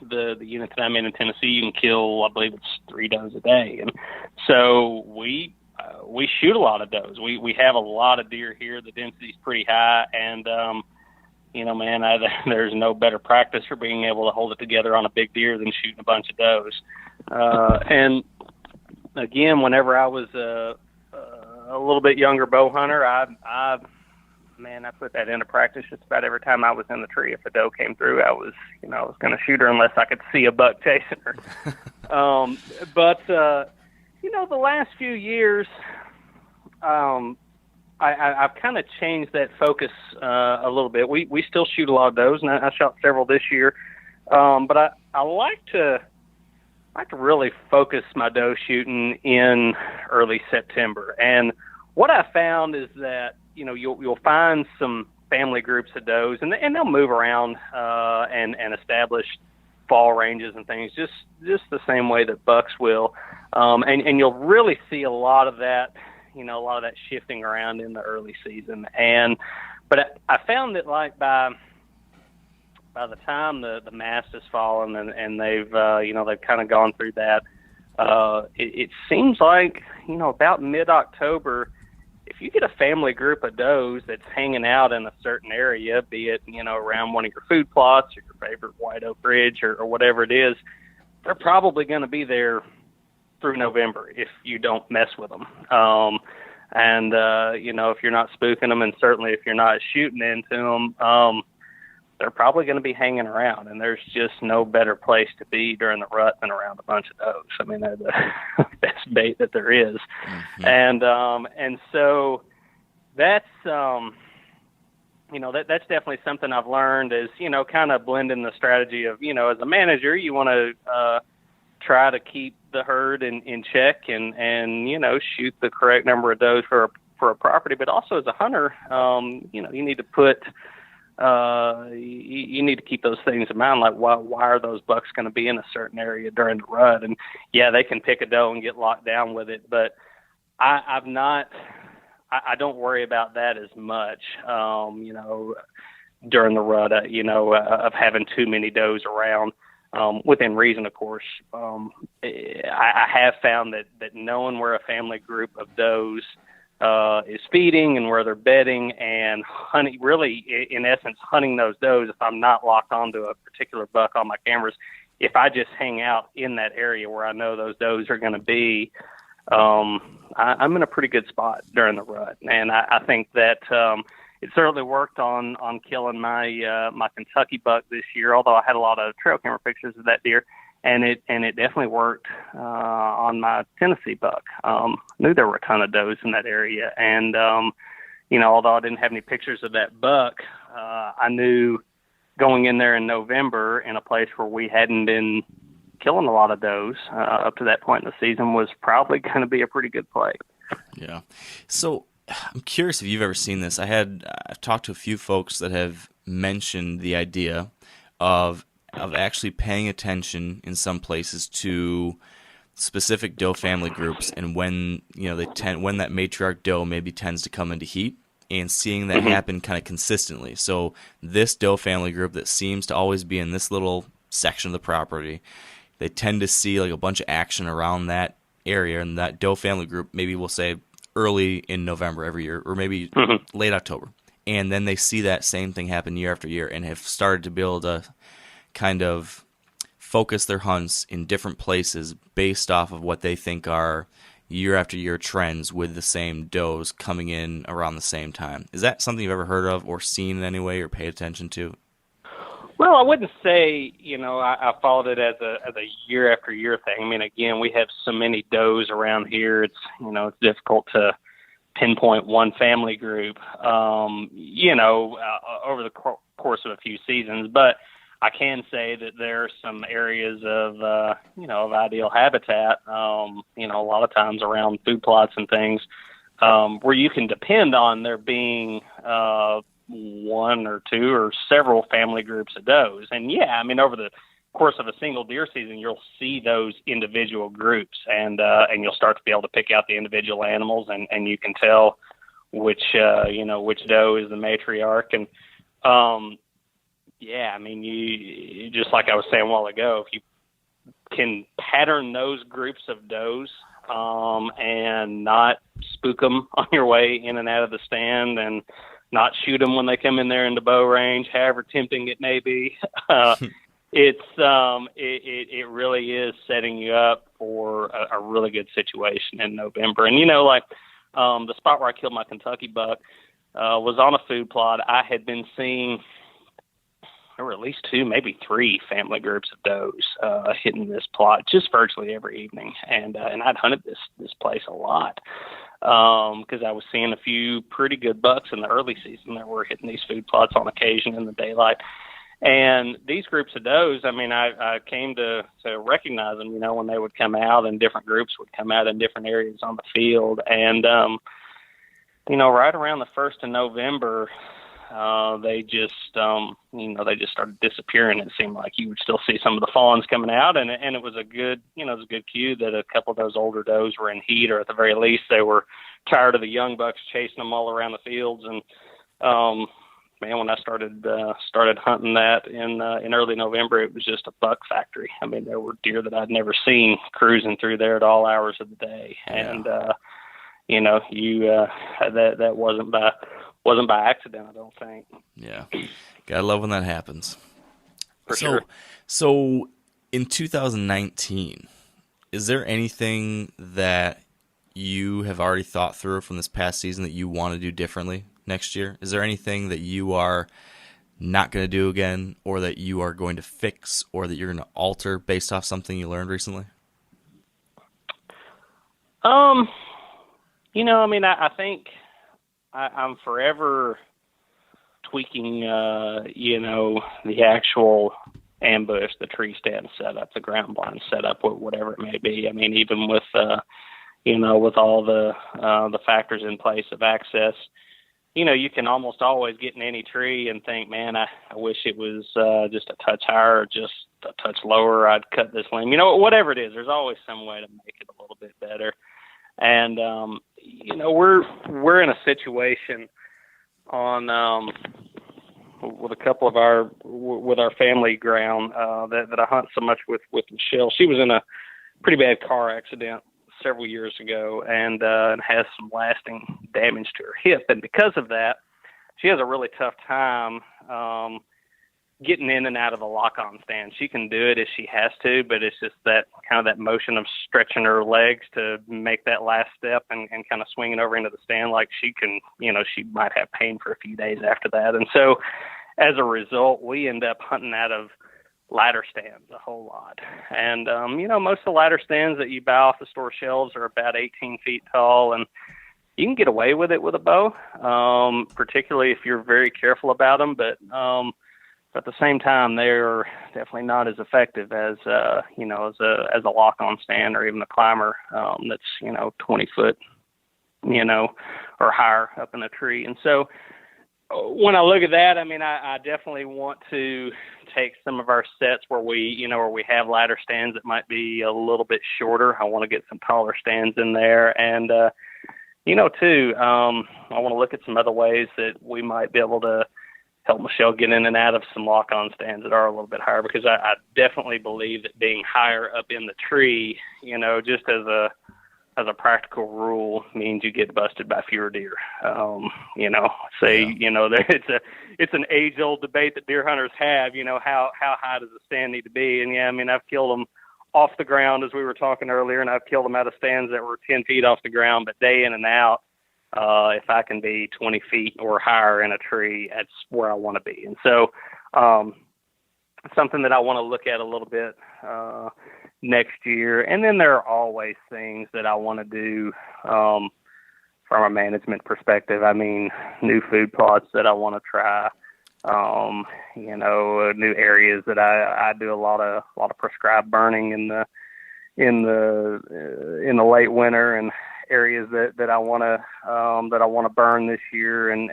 the unit that I'm in Tennessee, you can kill, I believe it's 3 does a day. And so we shoot a lot of does. We have a lot of deer here. The density's pretty high, and there's no better practice for being able to hold it together on a big deer than shooting a bunch of does. And again, whenever I was a little bit younger bow hunter, I put that into practice just about every time I was in the tree. If a doe came through, I was going to shoot her unless I could see a buck chasing her. But the last few years, I've kind of changed that focus a little bit. We still shoot a lot of does, and I shot several this year. But I like to really focus my doe shooting in early September. And what I found is that you'll find some family groups of does, and they'll move around and establish fall ranges and things just the same way that bucks will. And you'll really see a lot of that. A lot of that shifting around in the early season. But I found that like by the time the mast has fallen and they've kind of gone through that, it seems like, about mid-October, if you get a family group of does that's hanging out in a certain area, be it, around one of your food plots or your favorite white oak ridge or whatever it is, they're probably going to be there through November if you don't mess with them. If you're not spooking them, and certainly if you're not shooting into them, they're probably going to be hanging around, and there's just no better place to be during the rut than around a bunch of does. I mean, they're the best bait that there is. Mm-hmm. And so that's, that's definitely something I've learned is, kind of blending the strategy of, as a manager, you want to, try to keep the herd in check and shoot the correct number of does for a property, but also as a hunter, you need to put you need to keep those things in mind, like why are those bucks going to be in a certain area during the rut? And yeah, they can pick a doe and get locked down with it, but I don't worry about that as much, during the rut, of having too many does around. Within reason, of course. I have found that knowing where a family group of does is feeding and where they're bedding and hunting, really, in essence, hunting those does, if I'm not locked onto a particular buck on my cameras, if I just hang out in that area where I know those does are going to be, I'm in a pretty good spot during the rut. And I think that it certainly worked on killing my Kentucky buck this year, although I had a lot of trail camera pictures of that deer, and it definitely worked on my Tennessee buck. Knew there were a ton of does in that area, and although I didn't have any pictures of that buck, I knew going in there in November in a place where we hadn't been killing a lot of does up to that point in the season was probably going to be a pretty good play. Yeah. So I'm curious if you've ever seen this. I've talked to a few folks that have mentioned the idea of actually paying attention in some places to specific doe family groups, and when when that matriarch doe maybe tends to come into heat, and seeing that happen kind of consistently. So this doe family group that seems to always be in this little section of the property, they tend to see like a bunch of action around that area, and that doe family group maybe we'll say early in November every year, or maybe late October. and then they see that same thing happen year after year and have started to be able to kind of focus their hunts in different places based off of what they think are year after year trends with the same does coming in around the same time. Is that something you've ever heard of or seen in any way or paid attention to? Well, I wouldn't say, I followed it as a year after year thing. I mean, again, we have so many does around here. It's, it's difficult to pinpoint one family group, over the course of a few seasons. But I can say that there are some areas of, of ideal habitat, a lot of times around food plots and things, where you can depend on there being one or two or several family groups of does. And yeah, I mean, over the course of a single deer season, you'll see those individual groups, and you'll start to be able to pick out the individual animals, and you can tell which doe is the matriarch. And yeah, I mean, you just like I was saying a while ago, if you can pattern those groups of does and not spook them on your way in and out of the stand, and not shoot them when they come in there into bow range, however tempting it may be, it really is setting you up for a really good situation in November. And the spot where I killed my Kentucky buck was on a food plot. I had been seeing there were at least 2, maybe 3 family groups of does hitting this plot just virtually every evening. And I'd hunted this place a lot because I was seeing a few pretty good bucks in the early season that were hitting these food plots on occasion in the daylight. And these groups of does, I mean, I came to recognize them, when they would come out, and different groups would come out in different areas on the field. And, right around the 1st of November, they just started disappearing. It seemed like you would still see some of the fawns coming out, and it was a good cue that a couple of those older does were in heat, or at the very least they were tired of the young bucks chasing them all around the fields. And when I started hunting that in early November, it was just a buck factory. I mean, there were deer that I'd never seen cruising through there at all hours of the day, and that wasn't by accident, I don't think. Yeah. Gotta love when that happens. For sure. So in 2019, is there anything that you have already thought through from this past season that you want to do differently next year? Is there anything that you are not going to do again, or that you are going to fix, or that you're going to alter based off something you learned recently? I think I'm forever tweaking, the actual ambush, the tree stand setup, the ground blind setup, whatever it may be. I mean, even with, with all the factors in place of access, you can almost always get in any tree and think, man, I wish it was just a touch higher or just a touch lower. I'd cut this limb, whatever it is. There's always some way to make it a little bit better. And, we're in a situation on, with a couple of with our family ground, that I hunt so much with Michelle. She was in a pretty bad car accident several years ago, and has some lasting damage to her hip. And because of that, she has a really tough time, getting in and out of the lock-on stand. She can do it if she has to, but it's just that kind of that motion of stretching her legs to make that last step and kind of swinging over into the stand. Like she can, she might have pain for a few days after that. And so as a result, we end up hunting out of ladder stands a whole lot. And, most of the ladder stands that you buy off the store shelves are about 18 feet tall, and you can get away with it with a bow, particularly if you're very careful about them. But at the same time, they're definitely not as effective as a lock-on stand or even a climber that's 20 foot, or higher up in a tree. And so when I look at that, I mean, I definitely want to take some of our sets where we have ladder stands that might be a little bit shorter. I want to get some taller stands in there, and too, I want to look at some other ways that we might be able to help Michelle get in and out of some lock-on stands that are a little bit higher, because I definitely believe that being higher up in the tree, just as a as a practical rule, means you get busted by fewer deer. It's an age-old debate that deer hunters have. How high does the stand need to be? And yeah, I mean, I've killed them off the ground, as we were talking earlier, and I've killed them out of stands that were 10 feet off the ground. But day in and out, if I can be 20 feet or higher in a tree, that's where I want to be. And so, something that I want to look at a little bit next year. And then there are always things that I want to do from a management perspective. I mean, new food plots that I want to try. New areas that I do a lot of prescribed burning in the late winter, and areas that I want to burn this year, and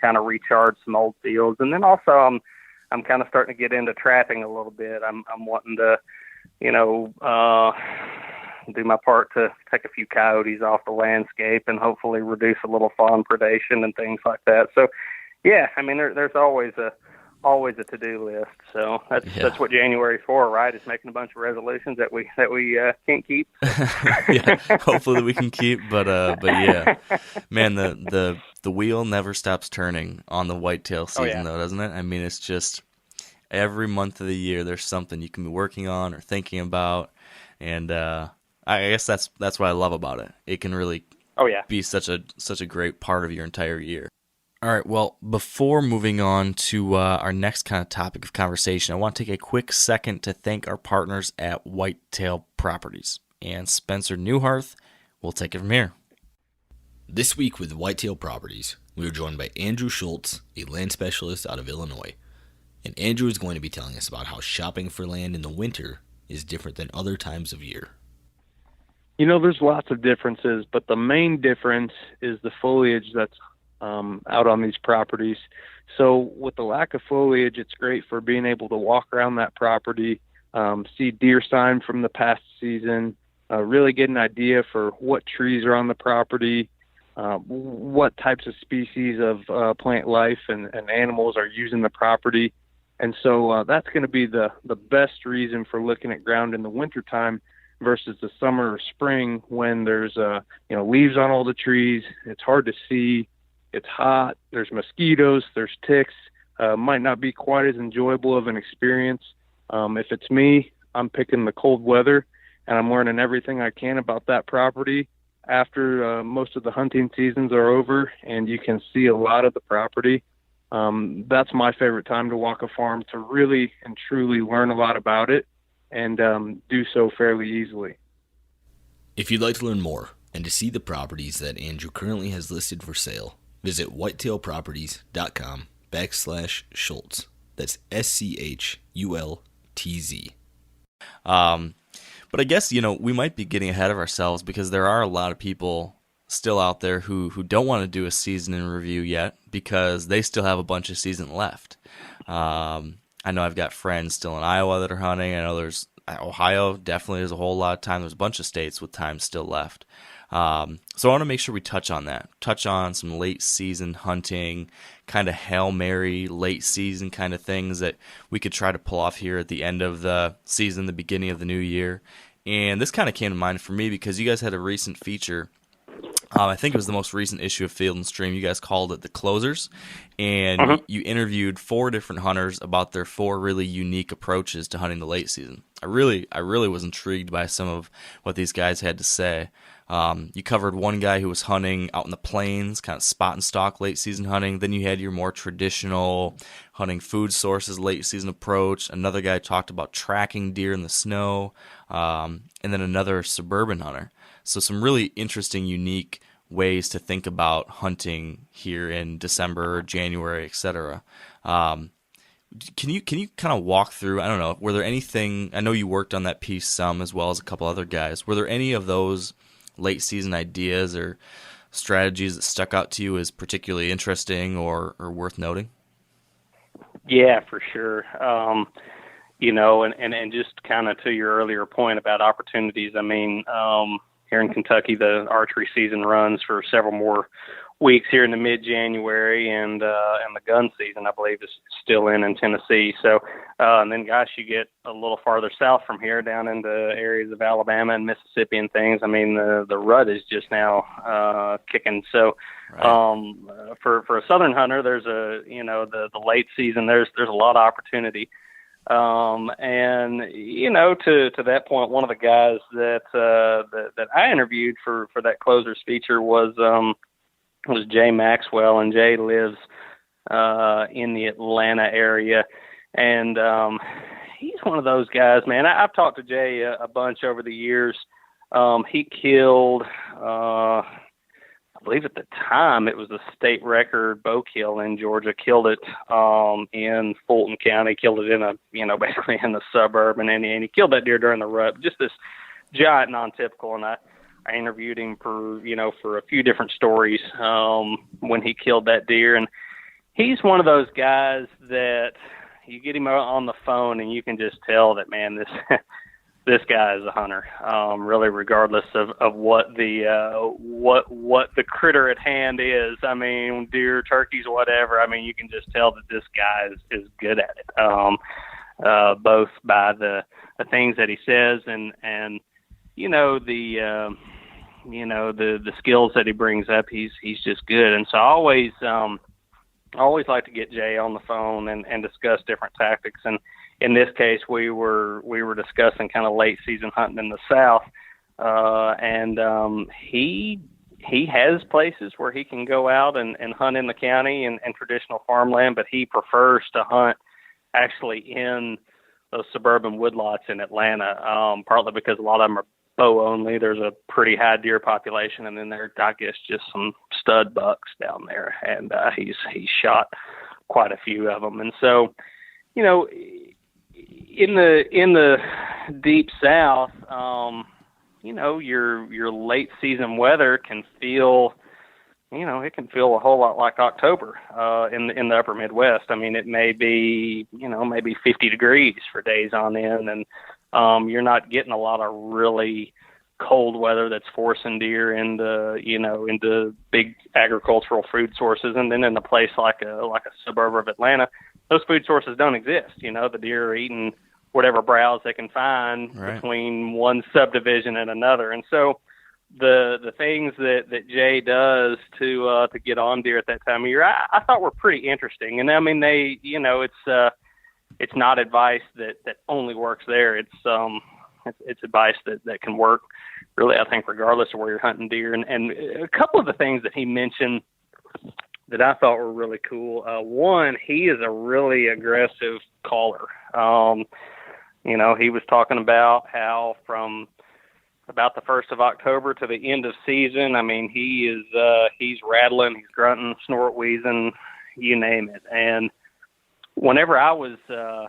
kind of recharge some old fields. And then also I'm kind of starting to get into trapping a little bit. I'm wanting to do my part to take a few coyotes off the landscape and hopefully reduce a little fawn predation and things like that. So yeah, I mean, there's always a to-do list. So that's what January's for, right? Is making a bunch of resolutions that we can't keep. Yeah, hopefully we can keep, but yeah, man, the wheel never stops turning on the whitetail season, though, doesn't it? I mean, it's just every month of the year there's something you can be working on or thinking about, and I guess that's what I love about it. It can really be such a great part of your entire year. All right, well, before moving on to our next kind of topic of conversation, I want to take a quick second to thank our partners at Whitetail Properties. And Spencer Newharth will take it from here. This week with Whitetail Properties, we are joined by Andrew Schultz, a land specialist out of Illinois. And Andrew is going to be telling us about how shopping for land in the winter is different than other times of year. There's lots of differences, but the main difference is the foliage that's out on these properties. So with the lack of foliage, it's great for being able to walk around that property, see deer sign from the past season, really get an idea for what trees are on the property, what types of species of plant life and animals are using the property. And so that's going to be the best reason for looking at ground in the wintertime versus the summer or spring when there's leaves on all the trees. It's hard to see. It's hot, there's mosquitoes, there's ticks, might not be quite as enjoyable of an experience. If it's me, I'm picking the cold weather, and I'm learning everything I can about that property after most of the hunting seasons are over, and you can see a lot of the property. That's my favorite time to walk a farm, to really and truly learn a lot about it and do so fairly easily. If you'd like to learn more and to see the properties that Andrew currently has listed for sale, visit whitetailproperties.com/Schultz. That's SCHULTZ. But I guess, we might be getting ahead of ourselves because there are a lot of people still out there who don't want to do a season in review yet because they still have a bunch of season left. I know I've got friends still in Iowa that are hunting. I know there's Ohio, definitely there's a whole lot of time. There's a bunch of states with time still left. So I want to make sure we touch on that, touch on some late season hunting, kind of Hail Mary late season kind of things that we could try to pull off here at the end of the season, the beginning of the new year. And this kind of came to mind for me because you guys had a recent feature. I think it was the most recent issue of Field and Stream. You guys called it The Closers, and you interviewed 4 different hunters about their 4 really unique approaches to hunting the late season. I really was intrigued by some of what these guys had to say. You covered one guy who was hunting out in the plains, kind of spot and stalk late season hunting. Then you had your more traditional hunting food sources late season approach. Another guy talked about tracking deer in the snow, and then another suburban hunter. So some really interesting, unique ways to think about hunting here in December, January, etc. Can you kind of walk through, I don't know, were there anything, I know you worked on that piece some as well as a couple other guys, were there any of those late season ideas or strategies that stuck out to you as particularly interesting or worth noting? Yeah, for sure. And just kind of to your earlier point about opportunities, I mean, here in Kentucky, the archery season runs for several more weeks here in the mid-January, and the gun season, I believe, is still in Tennessee. So, and then, gosh, you get a little farther south from here, down into areas of Alabama and Mississippi and things. I mean, the rut is just now kicking. So, right. For a southern hunter, there's the late season. There's a lot of opportunity. And to that point, one of the guys that I interviewed for that closers feature was Jay Maxwell, and Jay lives in the Atlanta area, and he's one of those guys, man. I've talked to Jay a bunch over the years. He killed, I believe at the time it was a state record bow kill in Georgia. Killed it in Fulton County. Killed it in basically in the suburb, and he killed that deer during the rut. Just this giant non-typical, and I interviewed him for a few different stories when he killed that deer. And he's one of those guys that you get him on the phone and you can just tell that, man, this guy is a hunter, really, regardless of what the critter at hand is. I mean, deer, turkeys, whatever. I mean, you can just tell that this guy is good at it, both by the things that he says and the skills that he brings up. He's just good. And so I always like to get Jay on the phone and discuss different tactics. And in this case, we were discussing kind of late season hunting in the South, and he has places where he can go out and hunt in the county and traditional farmland, but he prefers to hunt actually in those suburban woodlots in Atlanta, partly because a lot of them are bow only. There's a pretty high deer population, and then there, I guess, just some stud bucks down there, and he's shot quite a few of them. And so, in the deep South, your late season weather can feel, it can feel a whole lot like October in the upper Midwest. I mean, it may be, maybe 50 degrees for days on end, and you're not getting a lot of really cold weather that's forcing deer into big agricultural food sources. And then in a place like a suburb of Atlanta, those food sources don't exist. The deer are eating whatever browse they can find between one subdivision and another. And so the things that Jay does to get on deer at that time of year, I thought were pretty interesting. And I mean, they, it's not advice that only works there. It's advice that can work really, I think, regardless of where you're hunting deer. And a couple of the things that he mentioned that I thought were really cool. One, he is a really aggressive caller. He was talking about how from about the 1st of October to the end of season, I mean, he's rattling, he's grunting, snort, wheezing, you name it. And whenever I was, a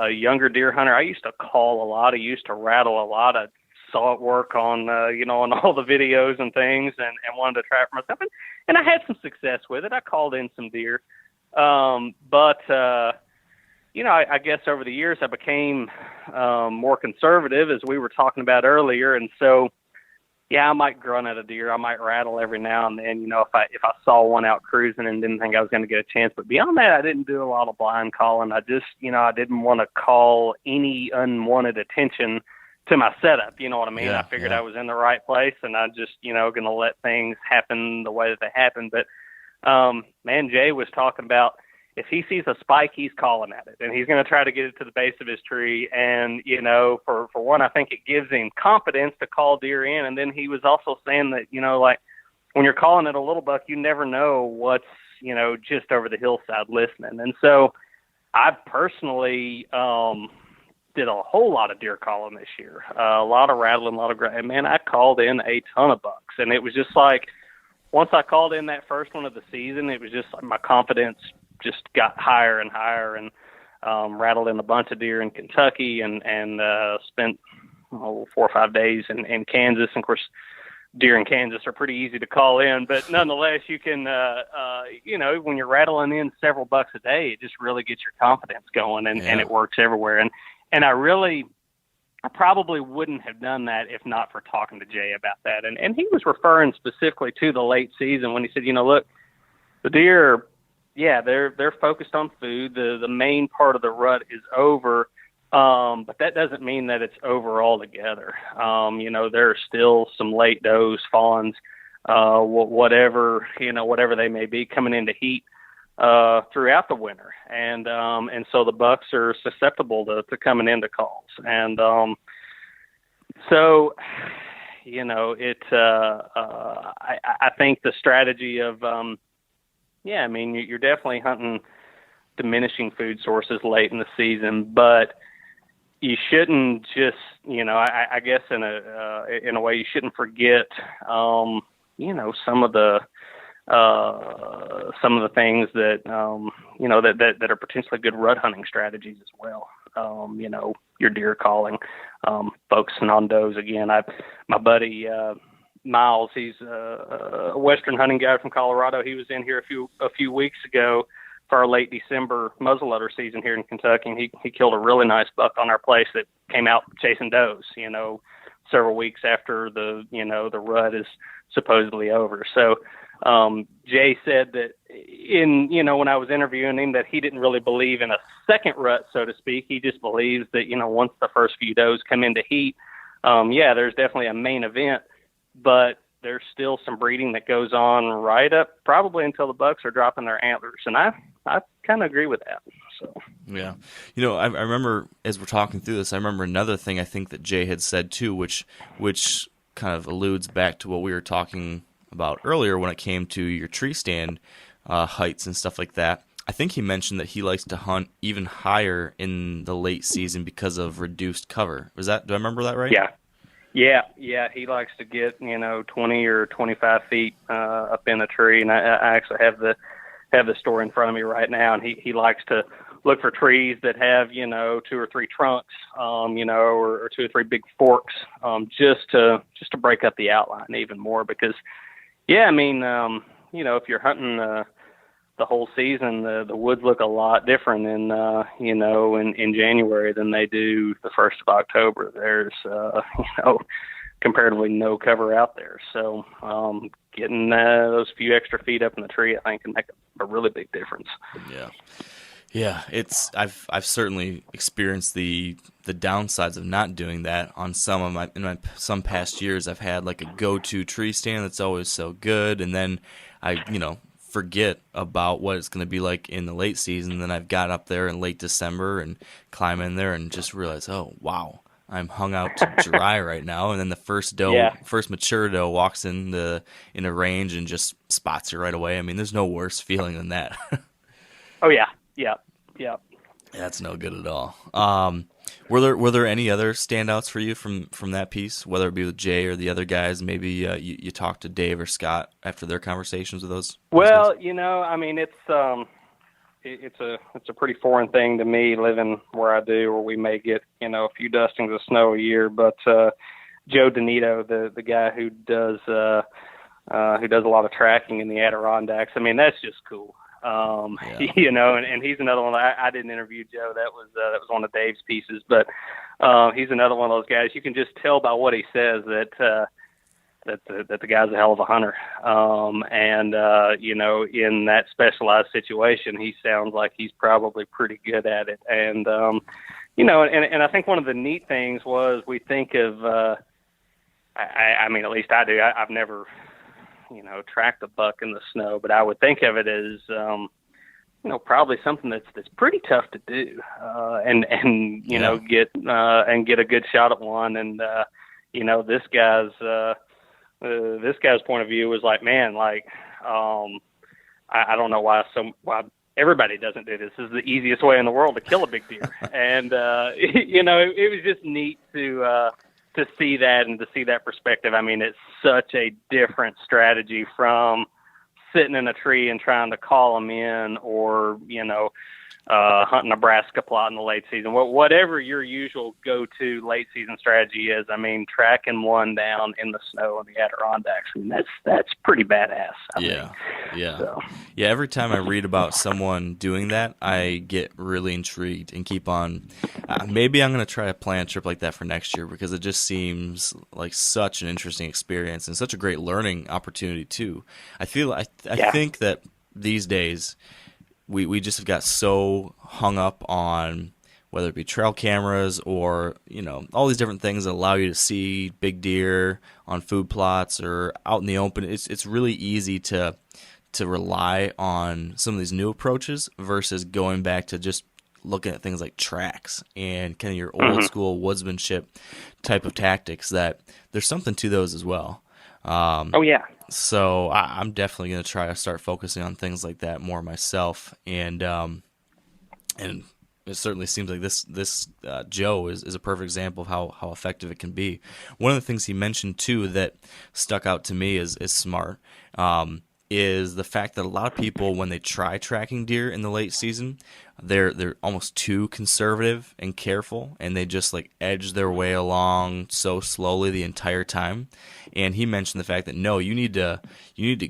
younger deer hunter, I used to call a lot. I used to rattle a lot. I saw it work on, on all the videos and things, and wanted to try it for myself. And I had some success with it. I called in some deer. I guess over the years I became more conservative, as we were talking about earlier. And so, yeah, I might grunt at a deer. I might rattle every now and then, if I saw one out cruising and didn't think I was going to get a chance. But beyond that, I didn't do a lot of blind calling. I just, I didn't want to call any unwanted attention to my setup. You know what I mean? I figured I was in the right place, and I just, going to let things happen the way that they happen. But, Jay was talking about, if he sees a spike, he's calling at it, and he's going to try to get it to the base of his tree. And, for one, I think it gives him confidence to call deer in. And then he was also saying that, like when you're calling at a little buck, you never know what's, just over the hillside listening. And so I personally did a whole lot of deer calling this year, a lot of rattling, a lot of and man, I called in a ton of bucks. And it was just like, once I called in that first one of the season, it was just like my confidence just got higher and higher, and rattled in a bunch of deer in Kentucky, and spent 4 or 5 days in Kansas. And of course, deer in Kansas are pretty easy to call in, but nonetheless, you can, when you're rattling in several bucks a day, it just really gets your confidence going, and it works everywhere. And I really I probably wouldn't have done that if not for talking to Jay about that. And he was referring specifically to the late season when he said, look, the deer, yeah, they're focused on food. The main part of the rut is over, but that doesn't mean that it's over altogether. There are still some late does, fawns, whatever they may be coming into heat throughout the winter, and so the bucks are susceptible to coming into calls, and so I think the strategy of you're definitely hunting diminishing food sources late in the season, but you shouldn't just I guess in a way you shouldn't forget some of the things that that are potentially good rut hunting strategies as well. Your deer calling, focusing on does. Again, my buddy Miles, he's a Western hunting guy from Colorado. He was in here a few weeks ago for our late December muzzleloader season here in Kentucky, and he killed a really nice buck on our place that came out chasing does. Several weeks after the rut is supposedly over. So Jay said that when I was interviewing him, that he didn't really believe in a second rut, so to speak. He just believes that, once the first few does come into heat, there's definitely a main event, but there's still some breeding that goes on right up probably until the bucks are dropping their antlers. And I kind of agree with that. So, yeah. I remember as we're talking through this, I remember another thing I think that Jay had said too, which kind of alludes back to what we were talking about earlier when it came to your tree stand heights and stuff like that. I think he mentioned that he likes to hunt even higher in the late season because of reduced cover. Do I remember that right? Yeah. He likes to get 20 or 25 feet up in a tree, and I actually have the store in front of me right now, and he likes to look for trees that have 2 or 3 trunks, or 2 or 3 big forks, just to break up the outline even more. Because if you're hunting the whole season, the woods look a lot different in January than they do the 1st of October. There's comparatively no cover out there, so getting those few extra feet up in the tree, I think, can make a really big difference. Yeah, I've certainly experienced the downsides of not doing that. On some past years, I've had like a go-to tree stand that's always so good, and then I forget about what it's going to be like in the late season. Then I've got up there in late December and climb in there and just realize, oh wow, I'm hung out to dry right now. And then the first mature doe walks in a range and just spots you right away. I mean, there's no worse feeling than that. Oh yeah. That's no good at all. Were there any other standouts for you from that piece, whether it be with Jay or the other guys? Maybe you talked to Dave or Scott after their conversations with those. Well, it's a pretty foreign thing to me living where I do, where we may get a few dustings of snow a year. But Joe Donito, the guy who does a lot of tracking in the Adirondacks, I mean, that's just cool. And he's another one. I didn't interview Joe. That was one of Dave's pieces, but he's another one of those guys. You can just tell by what he says that the guy's a hell of a hunter. In that specialized situation, he sounds like he's probably pretty good at it. And and I think one of the neat things was we think of. I mean, at least I do. I've never tracked a buck in the snow, but I would think of it as, probably something that's pretty tough to do, and get a good shot at one. And, this guy's point of view was like, man, like, I don't know why everybody doesn't do this. This is the easiest way in the world to kill a big deer. And, it was just neat to see that and to see that perspective. I mean, it's such a different strategy from sitting in a tree and trying to call them in, or, hunt Nebraska plot in the late season, whatever your usual go-to late season strategy is. I mean, tracking one down in the snow in the Adirondacks, I mean, that's pretty badass. I think. So. Yeah. Every time I read about someone doing that, I get really intrigued and keep on. Maybe I'm going to try to plan a trip like that for next year, because it just seems like such an interesting experience and such a great learning opportunity too. I think that these days we just have got so hung up on whether it be trail cameras or, all these different things that allow you to see big deer on food plots or out in the open. It's really easy to rely on some of these new approaches versus going back to just looking at things like tracks and kind of your old school woodsmanship type of tactics. That there's something to those as well. So I'm definitely going to try to start focusing on things like that more myself. And it certainly seems like this Joe is a perfect example of how effective it can be. One of the things he mentioned too that stuck out to me is smart. Is the fact that a lot of people, when they try tracking deer in the late season, they're almost too conservative and careful, and they just like edge their way along so slowly the entire time. And he mentioned the fact that no, you need to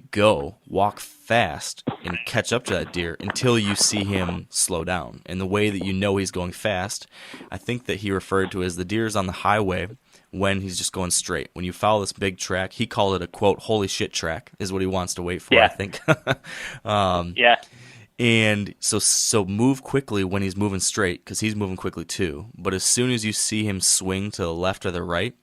go walk fast and catch up to that deer until you see him slow down. And the way that he's going fast, I think that he referred to as the deer's on the highway when he's just going straight. When you follow this big track, he called it a, quote, holy shit track, is what he wants to wait for, I think. And so move quickly when he's moving straight, because he's moving quickly too. But as soon as you see him swing to the left or the right,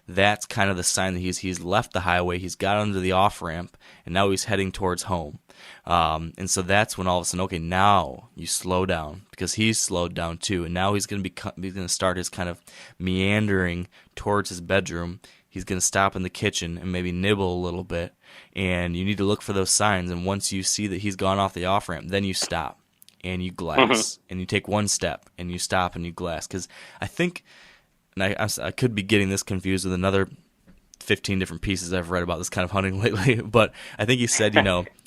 that's kind of the sign that he's left the highway, he's got onto the off-ramp, and now he's heading towards home. And so that's when all of a sudden, okay, now you slow down, because he's slowed down too, and now he's going to start his kind of meandering towards his bedroom. He's going to stop in the kitchen and maybe nibble a little bit, and you need to look for those signs. And once you see that he's gone off the off-ramp, then you stop and you glass, and you take one step and you stop and you glass. Because I think, and I could be getting this confused with another 15 different pieces I've read about this kind of hunting lately, but I think he said,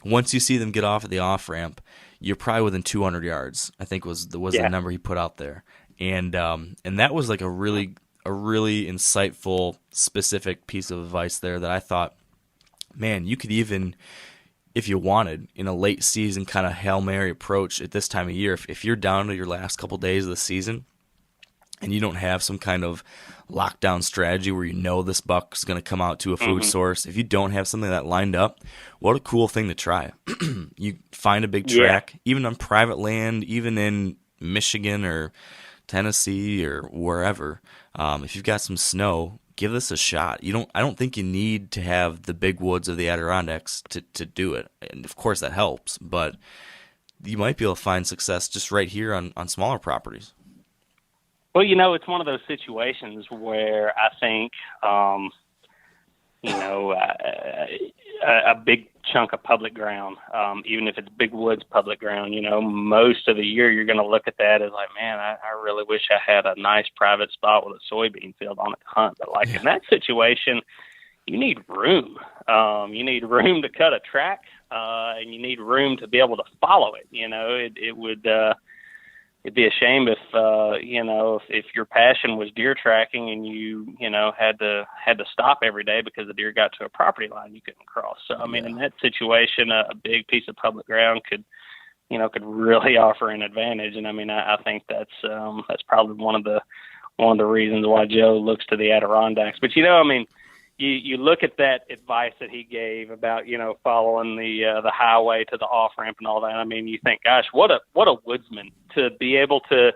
once you see them get off at the off-ramp, you're probably within 200 yards, I think was the number he put out there. And that was like a really insightful, specific piece of advice there that I thought, man, you could even, if you wanted, in a late season kind of Hail Mary approach at this time of year, if you're down to your last couple days of the season and you don't have some kind of lockdown strategy where this buck's going to come out to a food source, if you don't have something like that lined up, what a cool thing to try. You find a big track, even on private land, even in Michigan or Tennessee or wherever. If you've got some snow, give this a shot. I don't think you need to have the big woods of the Adirondacks to do it. And of course that helps, but you might be able to find success just right here on smaller properties. Well, it's one of those situations where I think, a big chunk of public ground, even if it's big woods public ground, most of the year you're going to look at that as like, man, I really wish I had a nice private spot with a soybean field on it to hunt. But like in that situation, you need room. You need room to cut a track, and you need room to be able to follow it. It would it'd be a shame if your passion was deer tracking and you had to stop every day because the deer got to a property line you couldn't cross. So I mean, in that situation, a big piece of public ground could really offer an advantage. And I mean, I think that's probably one of the reasons why Joe looks to the Adirondacks. But you look at that advice that he gave about, following the highway to the off ramp and all that. I mean, you think, gosh, what a woodsman to be able to,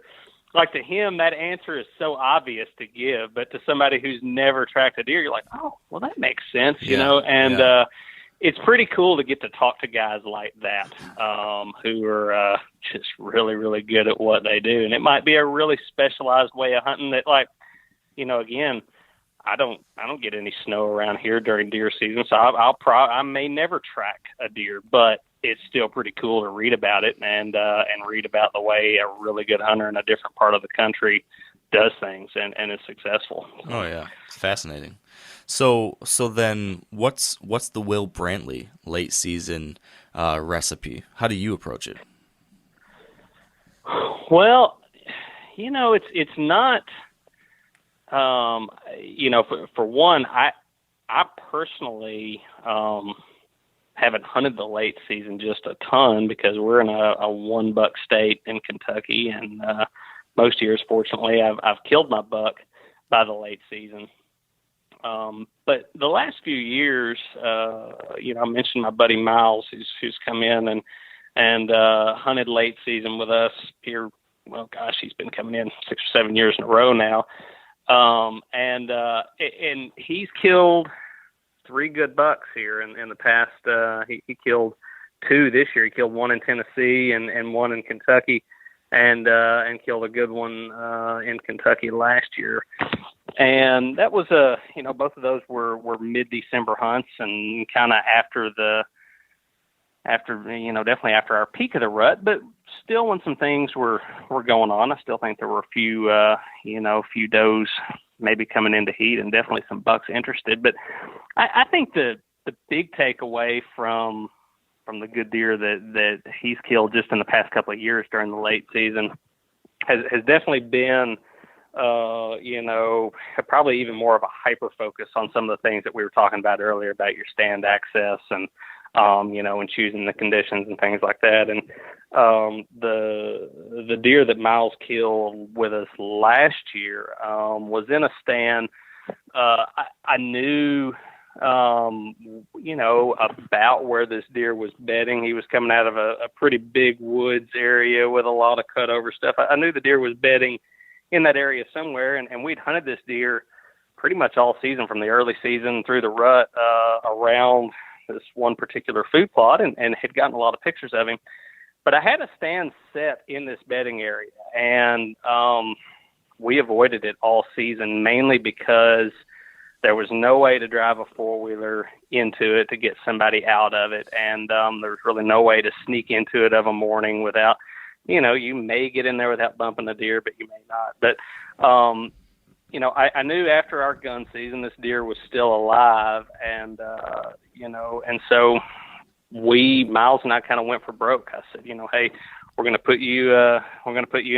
like, to him, that answer is so obvious to give, but to somebody who's never tracked a deer, you're like, oh, well, that makes sense, it's pretty cool to get to talk to guys like that, who are just really, really good at what they do. And it might be a really specialized way of hunting that, like, again, I don't get any snow around here during deer season, so I may never track a deer, but it's still pretty cool to read about it and read about the way a really good hunter in a different part of the country does things and is successful. Oh yeah, it's fascinating. So then, what's the Will Brantley late season recipe? How do you approach it? Well, it's not. For one, I personally haven't hunted the late season just a ton because we're in a one buck state in Kentucky, and most years, fortunately, I've killed my buck by the late season. But the last few years, I mentioned my buddy Miles, who's come in and hunted late season with us here. Well, gosh, he's been coming in 6 or 7 years in a row now. And he's killed 3 good bucks here in the past. He killed 2 this year. He killed 1 in Tennessee and 1 in Kentucky, and killed a good one in Kentucky last year. And that was both of those were mid-December hunts, and kind of definitely after our peak of the rut, but still when some things were going on. I still think there were a few does maybe coming into heat, and definitely some bucks interested. But I think the big takeaway from the good deer that he's killed just in the past couple of years during the late season has definitely been probably even more of a hyper focus on some of the things that we were talking about earlier about your stand access and and choosing the conditions and things like that. And the deer that Miles killed with us last year was in a stand. I knew about where this deer was bedding. He was coming out of a pretty big woods area with a lot of cut over stuff. I knew the deer was bedding in that area somewhere, and we'd hunted this deer pretty much all season, from the early season through the rut, around this one particular food plot, and had gotten a lot of pictures of him. But I had a stand set in this bedding area, and we avoided it all season, mainly because there was no way to drive a four-wheeler into it to get somebody out of it, and there was really no way to sneak into it of a morning without, you may get in there without bumping a deer, but you may not. But I knew after our gun season this deer was still alive, and so Miles and I kind of went for broke. I said, hey, we're going to put you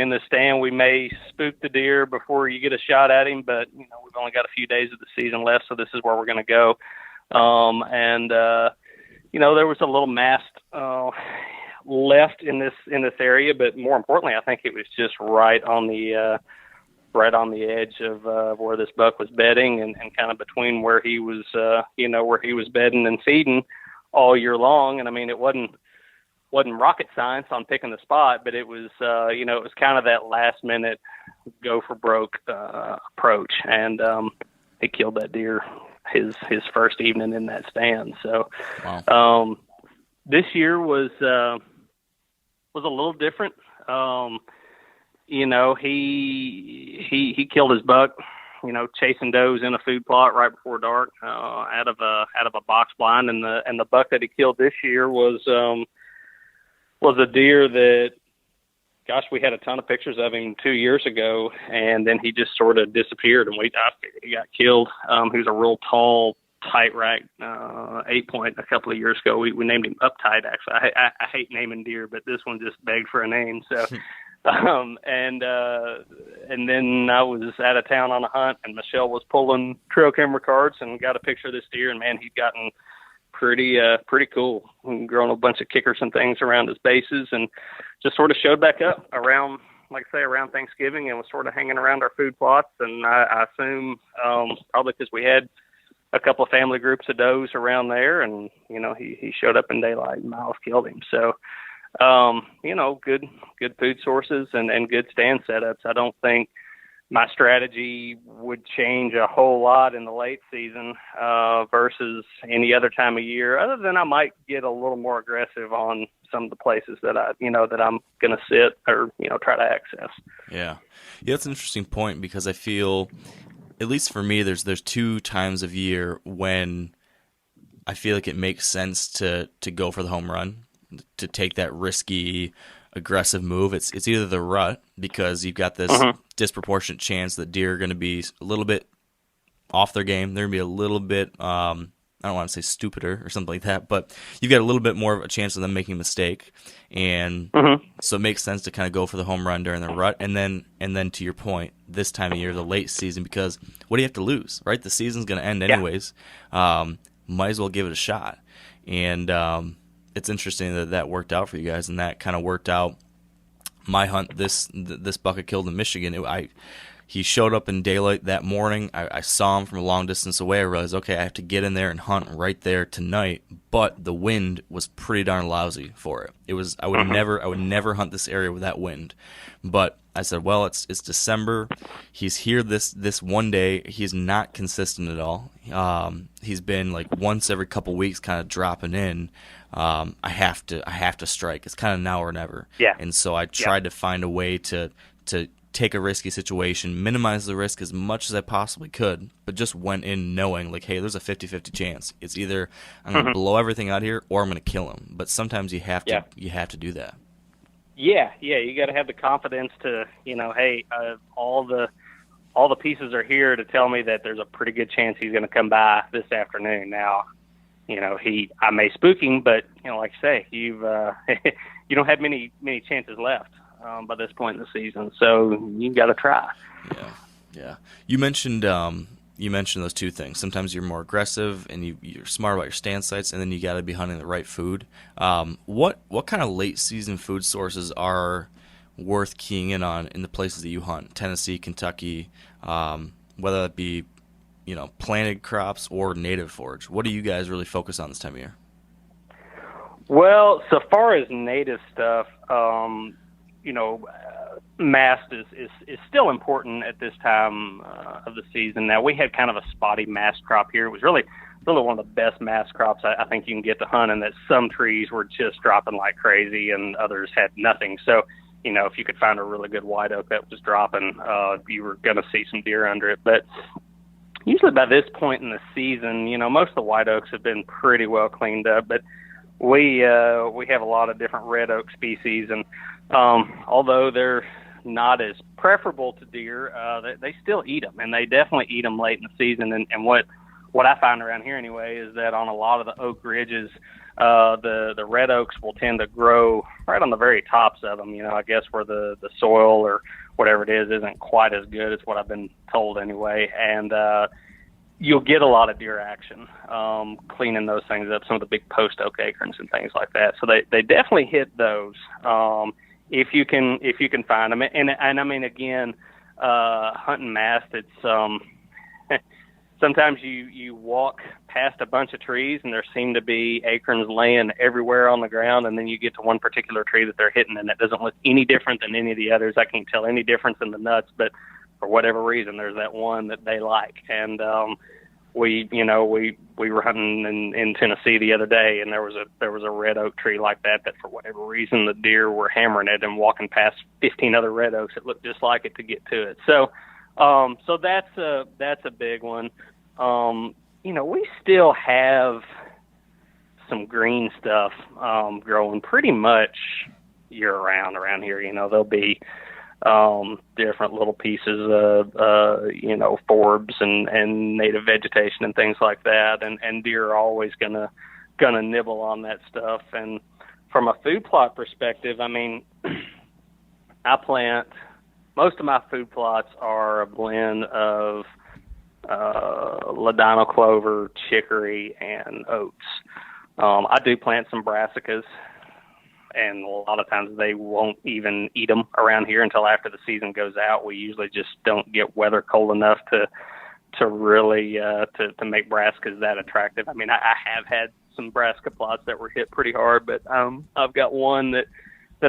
in the stand. We may spook the deer before you get a shot at him, but we've only got a few days of the season left, so this is where we're going to go. There was a little mast left in this area, but more importantly, I think it was just right on the edge of where this buck was bedding, and kind of between where he was bedding and feeding all year long. And I mean, it wasn't rocket science on picking the spot, but it was it was kind of that last minute go for broke approach, and he killed that deer his first evening in that stand. So wow. This year was a little different. He killed his buck, chasing does in a food plot right before dark, out of a box blind, and the buck that he killed this year was a deer that, gosh, we had a ton of pictures of him 2 years ago, and then he just sort of disappeared, and I figured he got killed. He was a real tall, tight rack 8-point a couple of years ago. We named him Uptight, actually. I hate naming deer, but this one just begged for a name. So, and then I was out of town on a hunt, and Michelle was pulling trail camera cards and got a picture of this deer, and man, he'd gotten pretty cool, growing a bunch of kickers and things around his bases, and just sort of showed back up around Thanksgiving, and was sort of hanging around our food plots. And I assume probably because we had a couple of family groups of does around there, and he showed up in daylight, and Miles killed him. So good food sources and good stand setups. I don't think my strategy would change a whole lot in the late season versus any other time of year, other than I might get a little more aggressive on some of the places that that I'm going to sit or try to access. Yeah, that's an interesting point, because I feel, at least for me, there's 2 times of year when I feel like it makes sense to go for the home run, to take that risky, aggressive move. It's either the rut, because you've got this disproportionate chance that deer are going to be a little bit off their game. They're going to be a little bit, I don't want to say stupider or something like that, but you've got a little bit more of a chance of them making a mistake. And So it makes sense to kind of go for the home run during the rut, and then to your point, this time of year, the late season, because what do you have to lose, right? The season's going to end anyways. Might as well give it a shot. And it's interesting that worked out for you guys, and that kind of worked out. My hunt, this buck I killed in Michigan, he showed up in daylight that morning. I saw him from a long distance away. I realized, okay, I have to get in there and hunt right there tonight. But the wind was pretty darn lousy for it. I would never hunt this area with that wind. But I said, well, it's December. He's here this one day. He's not consistent at all. He's been like once every couple weeks, kind of dropping in. I have to strike. It's kind of now or never. Yeah. And so I tried to find a way to take a risky situation, minimize the risk as much as I possibly could, but just went in knowing, like, hey, there's a 50-50 chance. It's either I'm going to blow everything out here or I'm going to kill him. But sometimes you have to do that. Yeah, you got to have the confidence to, hey, all the pieces are here to tell me that there's a pretty good chance he's going to come by this afternoon. Now, I may spook him, but like you say, you don't have many chances left by this point in the season, so you got to try. Yeah. You mentioned those two things. Sometimes you're more aggressive and you're smart about your stand sites, and then you got to be hunting the right food. What kind of late season food sources are worth keying in on in the places that you hunt? Tennessee, Kentucky, whether that be planted crops or native forage. What do you guys really focus on this time of year? Well, so far as native stuff, mast is still important at this time of the season. Now, we had kind of a spotty mast crop here. It was really one of the best mast crops I think you can get to hunt, and that some trees were just dropping like crazy and others had nothing. So, if you could find a really good white oak that was dropping, you were going to see some deer under it. But usually by this point in the season, most of the white oaks have been pretty well cleaned up, but we have a lot of different red oak species, and although they're not as preferable to deer, they still eat them, and they definitely eat them late in the season. And what I find around here anyway is that on a lot of the oak ridges, the red oaks will tend to grow right on the very tops of them. I guess where the soil or whatever it is isn't quite as good as what I've been told anyway, and you'll get a lot of deer action cleaning those things up, some of the big post oak acorns and things like that. So they definitely hit those if you can find them. And I mean, again, hunting mast, it's sometimes you walk past a bunch of trees and there seem to be acorns laying everywhere on the ground, and then you get to one particular tree that they're hitting and it doesn't look any different than any of the others. I can't tell any difference in the nuts, but for whatever reason, there's that one that they like. And we were hunting in Tennessee the other day, and there was a red oak tree like that for whatever reason the deer were hammering it and walking past 15 other red oaks that looked just like it to get to it. So that's a big one. We still have some green stuff growing pretty much year round around here. There'll be different little pieces of, forbs and native vegetation and things like that. And deer are always gonna nibble on that stuff. And from a food plot perspective, I mean, most of my food plots are a blend of ladino clover, chicory, and oats. I do plant some brassicas, and a lot of times they won't even eat them around here until after the season goes out. We usually just don't get weather cold enough to really to make brassicas that attractive. I mean, I have had some brassica plots that were hit pretty hard, but I've got one that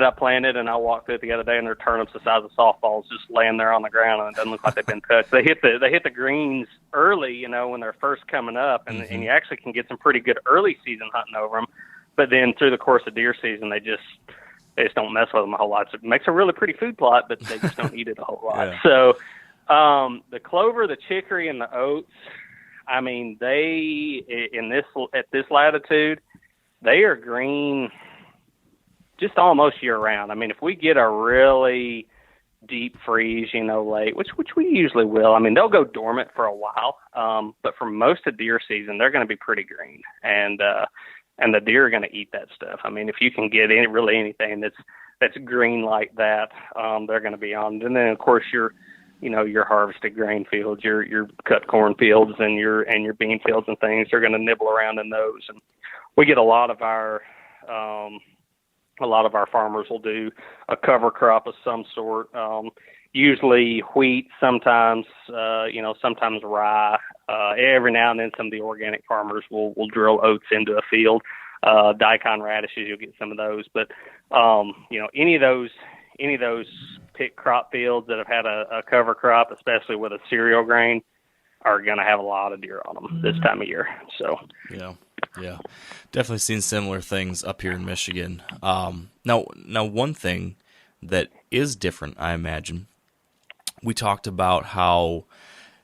I planted, and I walked through it the other day, and they're turnips the size of softballs just laying there on the ground, and it doesn't look like they've been touched. They hit the greens early, when they're first coming up, and you actually can get some pretty good early season hunting over them. But then through the course of deer season, they just don't mess with them a whole lot. So it makes a really pretty food plot, but they just don't eat it a whole lot. Yeah. So the clover, the chicory, and the oats, I mean, at this latitude, they are green just almost year round. I mean, if we get a really deep freeze, late, which we usually will, I mean, they'll go dormant for a while. But for most of deer season, they're going to be pretty green. And the deer are going to eat that stuff. I mean, if you can get anything that's green like that, they're going to be on. And then of course your harvested grain fields, your cut corn fields, and your bean fields and things are going to nibble around in those. And we get a lot of our farmers will do a cover crop of some sort. Usually wheat, sometimes sometimes rye. Every now and then, some of the organic farmers will drill oats into a field. Daikon radishes, you'll get some of those. But any of those pick crop fields that have had a cover crop, especially with a cereal grain, are going to have a lot of deer on them this time of year. So yeah, definitely seen similar things up here in Michigan. Now one thing that is different, I imagine, we talked about how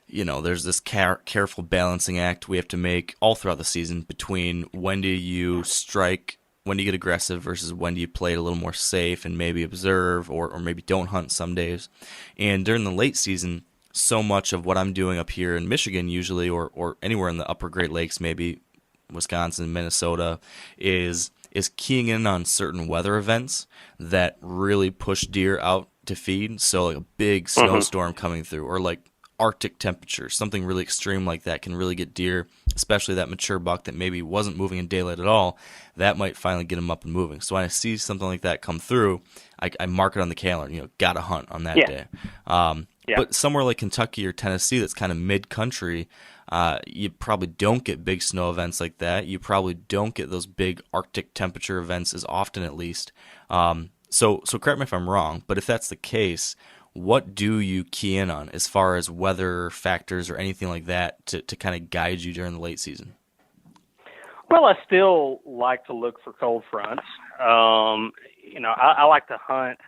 there's this careful balancing act we have to make all throughout the season between when do you strike, when do you get aggressive versus when do you play it a little more safe and maybe observe or maybe don't hunt some days. And during the late season, so much of what I'm doing up here in Michigan usually or anywhere in the upper Great Lakes, maybe Wisconsin, Minnesota, is keying in on certain weather events that really push deer out to feed. So like a big snowstorm coming through, or like Arctic temperatures, something really extreme like that can really get deer, especially that mature buck that maybe wasn't moving in daylight at all. That might finally get him up and moving. So when I see something like that come through, I mark it on the calendar, gotta hunt on that day. But somewhere like Kentucky or Tennessee that's kind of mid-country, you probably don't get big snow events like that. You probably don't get those big Arctic temperature events as often, at least. So correct me if I'm wrong, but if that's the case, what do you key in on as far as weather factors or anything like that to kind of guide you during the late season? Well, I still like to look for cold fronts. I like to hunt,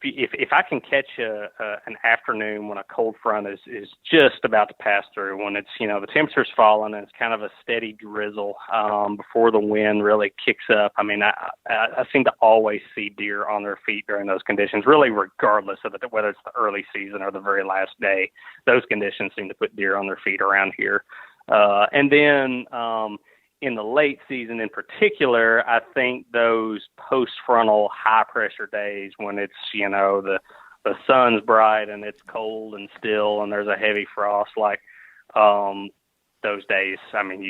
if I can catch an afternoon when a cold front is just about to pass through, when it's, the temperature's falling and it's kind of a steady drizzle before the wind really kicks up. I mean, I seem to always see deer on their feet during those conditions, really regardless of whether it's the early season or the very last day. Those conditions seem to put deer on their feet around here. And then in the late season in particular, I think those post-frontal high-pressure days when it's, the sun's bright and it's cold and still and there's a heavy frost, like those days, I mean,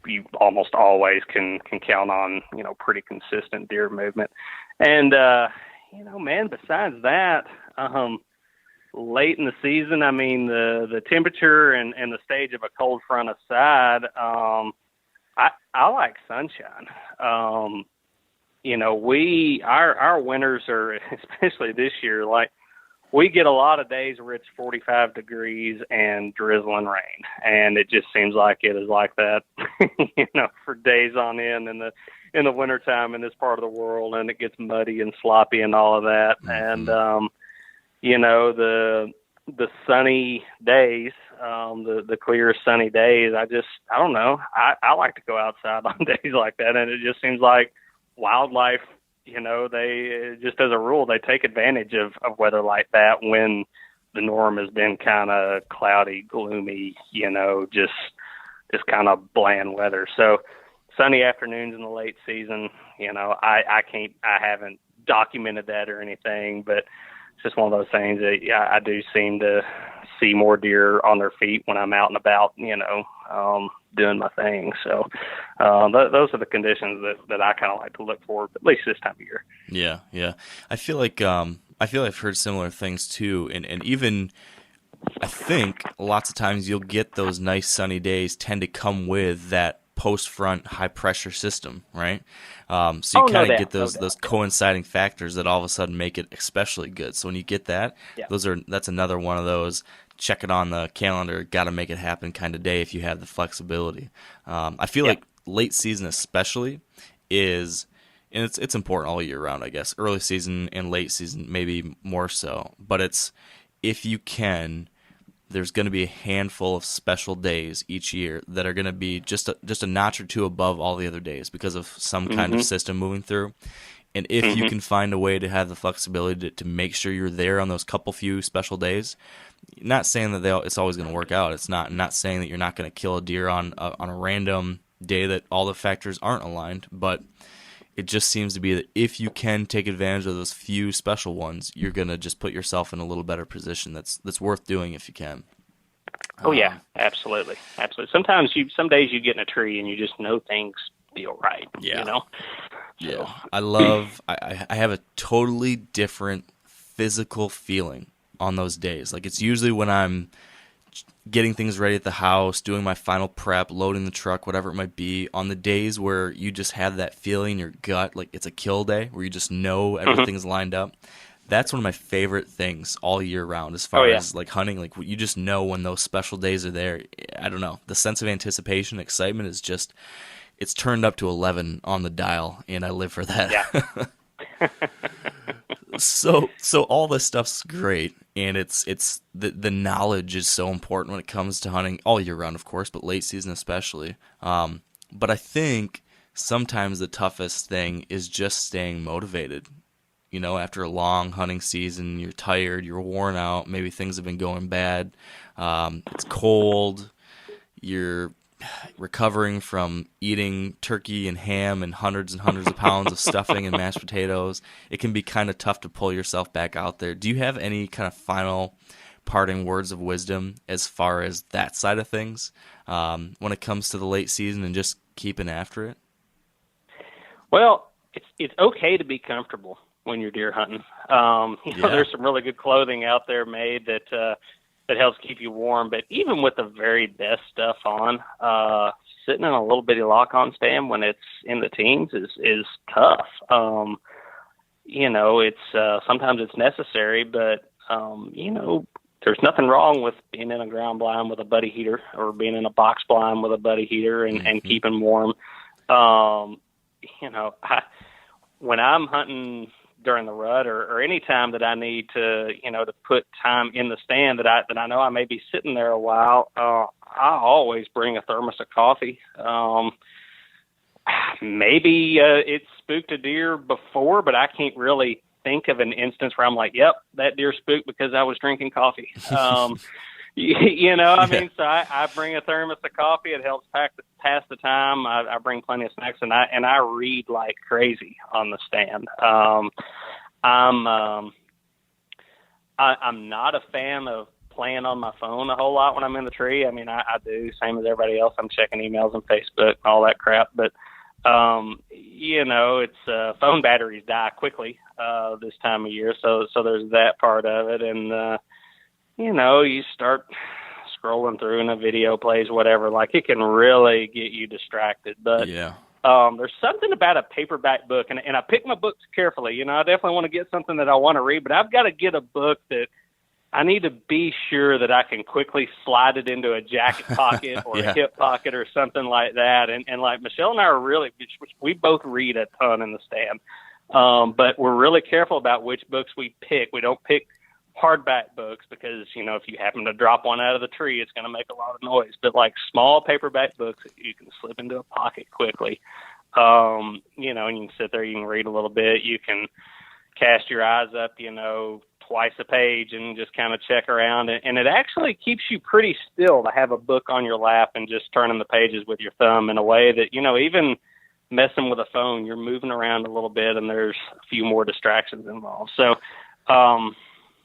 you almost always can count on, pretty consistent deer movement. And, man, besides that, late in the season, I mean, the temperature and the stage of a cold front aside, I like sunshine. Our winters are, especially this year, like we get a lot of days where it's 45 degrees and drizzling rain, and it just seems like it is like that, for days on end in the wintertime in this part of the world, and it gets muddy and sloppy and all of that. Mm-hmm. And the sunny days, the clear sunny days, I don't know. I like to go outside on days like that. And it just seems like wildlife, they just as a rule, they take advantage of weather like that when the norm has been kind of cloudy, gloomy, just kind of bland weather. So sunny afternoons in the late season, I haven't documented that or anything, but it's just one of those things that I do seem to see more deer on their feet when I'm out and about, doing my thing. So those are the conditions that I kind of like to look for, at least this time of year. Yeah. I feel like I've heard similar things too, and even I think lots of times you'll get those nice sunny days tend to come with that post-front high-pressure system, right? So you kind of get those coinciding factors that all of a sudden make it especially good. So when you get that, that's another one of those check it on the calendar, got to make it happen kind of day if you have the flexibility. I feel like late season especially is, and it's important all year round, I guess. Early season and late season maybe more so, but it's if you can. There's going to be a handful of special days each year that are going to be just a notch or two above all the other days because of some kind of system moving through. And if you can find a way to have the flexibility to make sure you're there on those couple few special days, not saying that it's always going to work out. It's not. I'm not saying that you're not going to kill a deer on a random day that all the factors aren't aligned. But it just seems to be that if you can take advantage of those few special ones, you're going to just put yourself in a little better position that's worth doing if you can. Oh yeah, absolutely. Some days you get in a tree and you just know things feel right. Yeah. You know? Yeah. I have a totally different physical feeling on those days. Like, it's usually when I'm getting things ready at the house, doing my final prep, loading the truck, whatever it might be, on the days where you just have that feeling in your gut, like it's a kill day, where you just know everything's lined up. That's one of my favorite things all year round as far as like hunting. Like, you just know when those special days are there. I don't know. The sense of anticipation, excitement is just, it's turned up to 11 on the dial, and I live for that. Yeah. So all this stuff's great, and it's the knowledge is so important when it comes to hunting all year round, of course, but late season especially. But I think sometimes the toughest thing is just staying motivated. You know, after a long hunting season, you're tired, you're worn out, maybe things have been going bad, it's cold, you're recovering from eating turkey and ham and hundreds of pounds of stuffing and mashed potatoes. It can be kind of tough to pull yourself back out there. Do you have any kind of final parting words of wisdom as far as that side of things when it comes to the late season and just keeping after it? Well, it's okay to be comfortable when you're deer hunting. There's some really good clothing out there made that helps keep you warm. But even with the very best stuff on, sitting in a little bitty lock-on stand when it's in the teens is tough. It's sometimes it's necessary, but there's nothing wrong with being in a ground blind with a buddy heater or being in a box blind with a buddy heater and keeping warm. When I'm hunting during the rut or any time that I need to put time in the stand that I know I may be sitting there a while, I always bring a thermos of coffee. Maybe it spooked a deer before, but I can't really think of an instance where I'm like, yep, that deer spooked because I was drinking coffee. So I bring a thermos of coffee. It helps pass the time. I bring plenty of snacks, and I read like crazy on the stand. I'm not a fan of playing on my phone a whole lot when I'm in the tree. I mean, I do, same as everybody else. I'm checking emails and Facebook, all that crap. But it's phone batteries die quickly this time of year, so there's that part of it, and you start scrolling through and a video plays, whatever, like it can really get you distracted. But there's something about a paperback book, and I pick my books carefully. I definitely want to get something that I want to read, but I've got to get a book that I need to be sure that I can quickly slide it into a jacket pocket or a hip pocket or something like that. And like Michelle and I we both read a ton in the stand, but we're really careful about which books we pick. We don't pick hardback books because, if you happen to drop one out of the tree, it's going to make a lot of noise. But like small paperback books that you can slip into a pocket quickly, and you can sit there, you can read a little bit, you can cast your eyes up, twice a page and just kind of check around. And it actually keeps you pretty still to have a book on your lap and just turning the pages with your thumb in a way that, even messing with a phone, you're moving around a little bit and there's a few more distractions involved. So,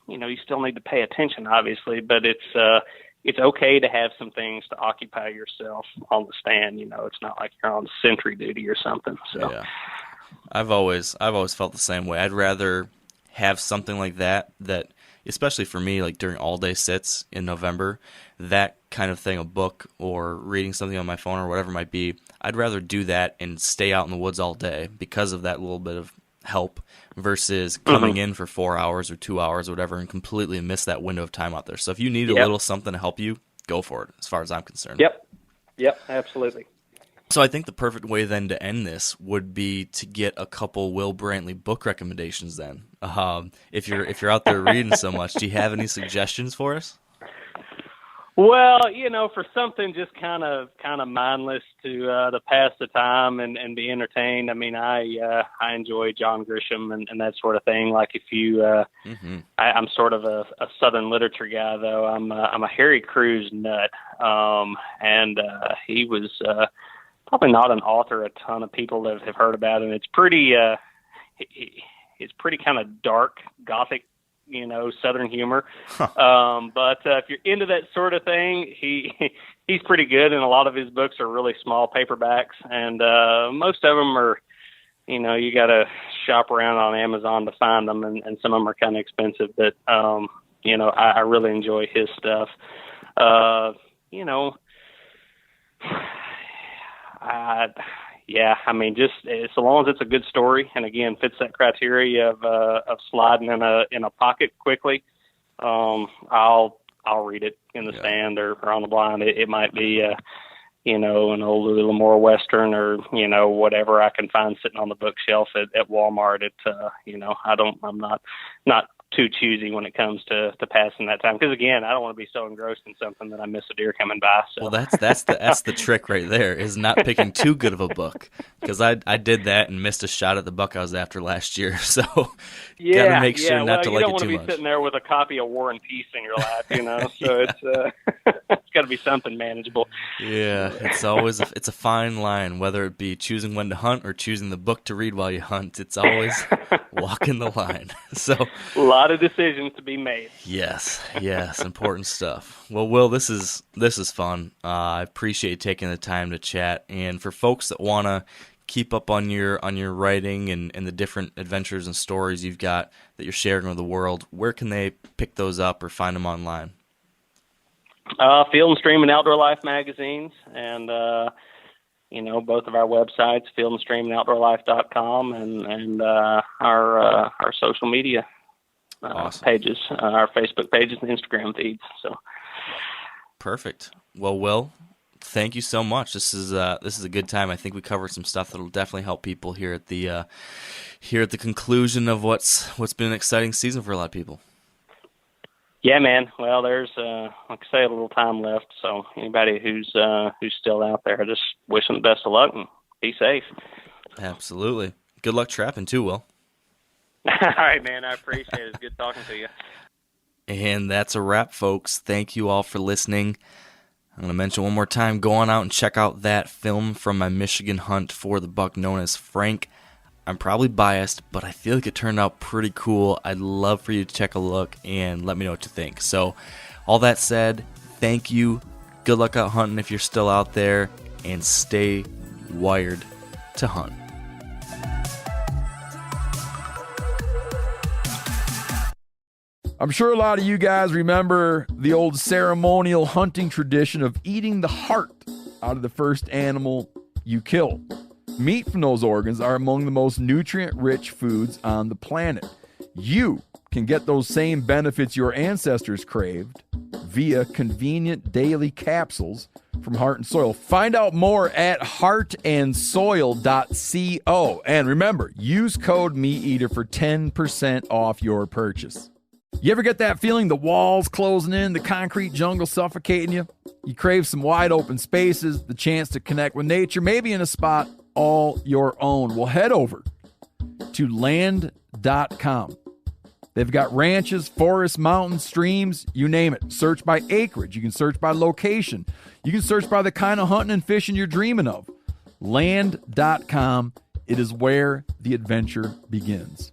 you still need to pay attention, obviously, but it's okay to have some things to occupy yourself on the stand. It's not like you're on sentry duty or something. So yeah. I've always felt the same way. I'd rather have something like that, especially for me, like during all day sits in November, that kind of thing, a book or reading something on my phone or whatever it might be, I'd rather do that and stay out in the woods all day because of that little bit of help versus coming in for 4 hours or 2 hours or whatever and completely miss that window of time out there. So if you need a little something to help you, go for it, as far as I'm concerned. Yep, absolutely. So I think the perfect way then to end this would be to get a couple Will Brantley book recommendations then. If you're out there reading so much, do you have any suggestions for us? Well, for something just kind of mindless to pass the time and be entertained. I mean, I enjoy John Grisham and that sort of thing. Like if you, I'm sort of a Southern literature guy though. I'm a Harry Crews nut, and he was probably not an author a ton of people have heard about, and it's pretty kind of dark, gothic, Southern humor. But if you're into that sort of thing, he's pretty good, and a lot of his books are really small paperbacks, and most of them are, you got to shop around on Amazon to find them, and some of them are kind of expensive, but I really enjoy his stuff. Just so long as it's a good story, and again fits that criteria of sliding in a pocket quickly, I'll read it in the stand or on the blind. It might be an old Louis L'Amour Western, or whatever I can find sitting on the bookshelf at Walmart. I'm not too choosy when it comes to passing that time, because again, I don't want to be so engrossed in something that I miss a deer coming by. So. Well, that's the trick right there, is not picking too good of a book, because I did that and missed a shot at the buck I was after last year. So gotta make sure not to like it too much. You don't want to be sitting there with a copy of War and Peace in your lap, So it's it's got to be something manageable. Yeah, it's a fine line, whether it be choosing when to hunt or choosing the book to read while you hunt. It's always walking the line. So a lot of decisions to be made. Yes, important stuff. Well, Will, this is fun. I appreciate you taking the time to chat. And for folks that want to keep up on your writing and the different adventures and stories you've got that you're sharing with the world, where can they pick those up or find them online? Field and Stream and Outdoor Life magazines, and both of our websites, Field and Stream and OutdoorLife.com, and our social media awesome. Pages, our Facebook pages and Instagram feeds. So perfect. Well, Will, thank you so much. This is a good time. I think we covered some stuff that'll definitely help people here at the conclusion of what's been an exciting season for a lot of people. Yeah, man. Well, there's, like I say, a little time left. So anybody who's still out there, I just wish them the best of luck and be safe. Absolutely. Good luck trapping too, Will. All right, man. I appreciate it. It's good talking to you. And that's a wrap, folks. Thank you all for listening. I'm going to mention one more time, go on out and check out that film from my Michigan hunt for the buck known as Frank. I'm probably biased, but I feel like it turned out pretty cool. I'd love for you to take a look and let me know what you think. So, all that said, thank you. Good luck out hunting if you're still out there, and stay wired to hunt. I'm sure a lot of you guys remember the old ceremonial hunting tradition of eating the heart out of the first animal you kill. Meat from those organs are among the most nutrient-rich foods on the planet. You can get those same benefits your ancestors craved via convenient daily capsules from Heart and Soil. Find out more at heartandsoil.co. And remember, use code MeatEater for 10% off your purchase. You ever get that feeling the walls closing in, the concrete jungle suffocating you? You crave some wide open spaces, the chance to connect with nature, maybe in a spot all your own. Well, head over to land.com. They've got ranches, forests, mountains, streams, you name it. Search by acreage. You can search by location. You can search by the kind of hunting and fishing you're dreaming of. Land.com. It is where the adventure begins.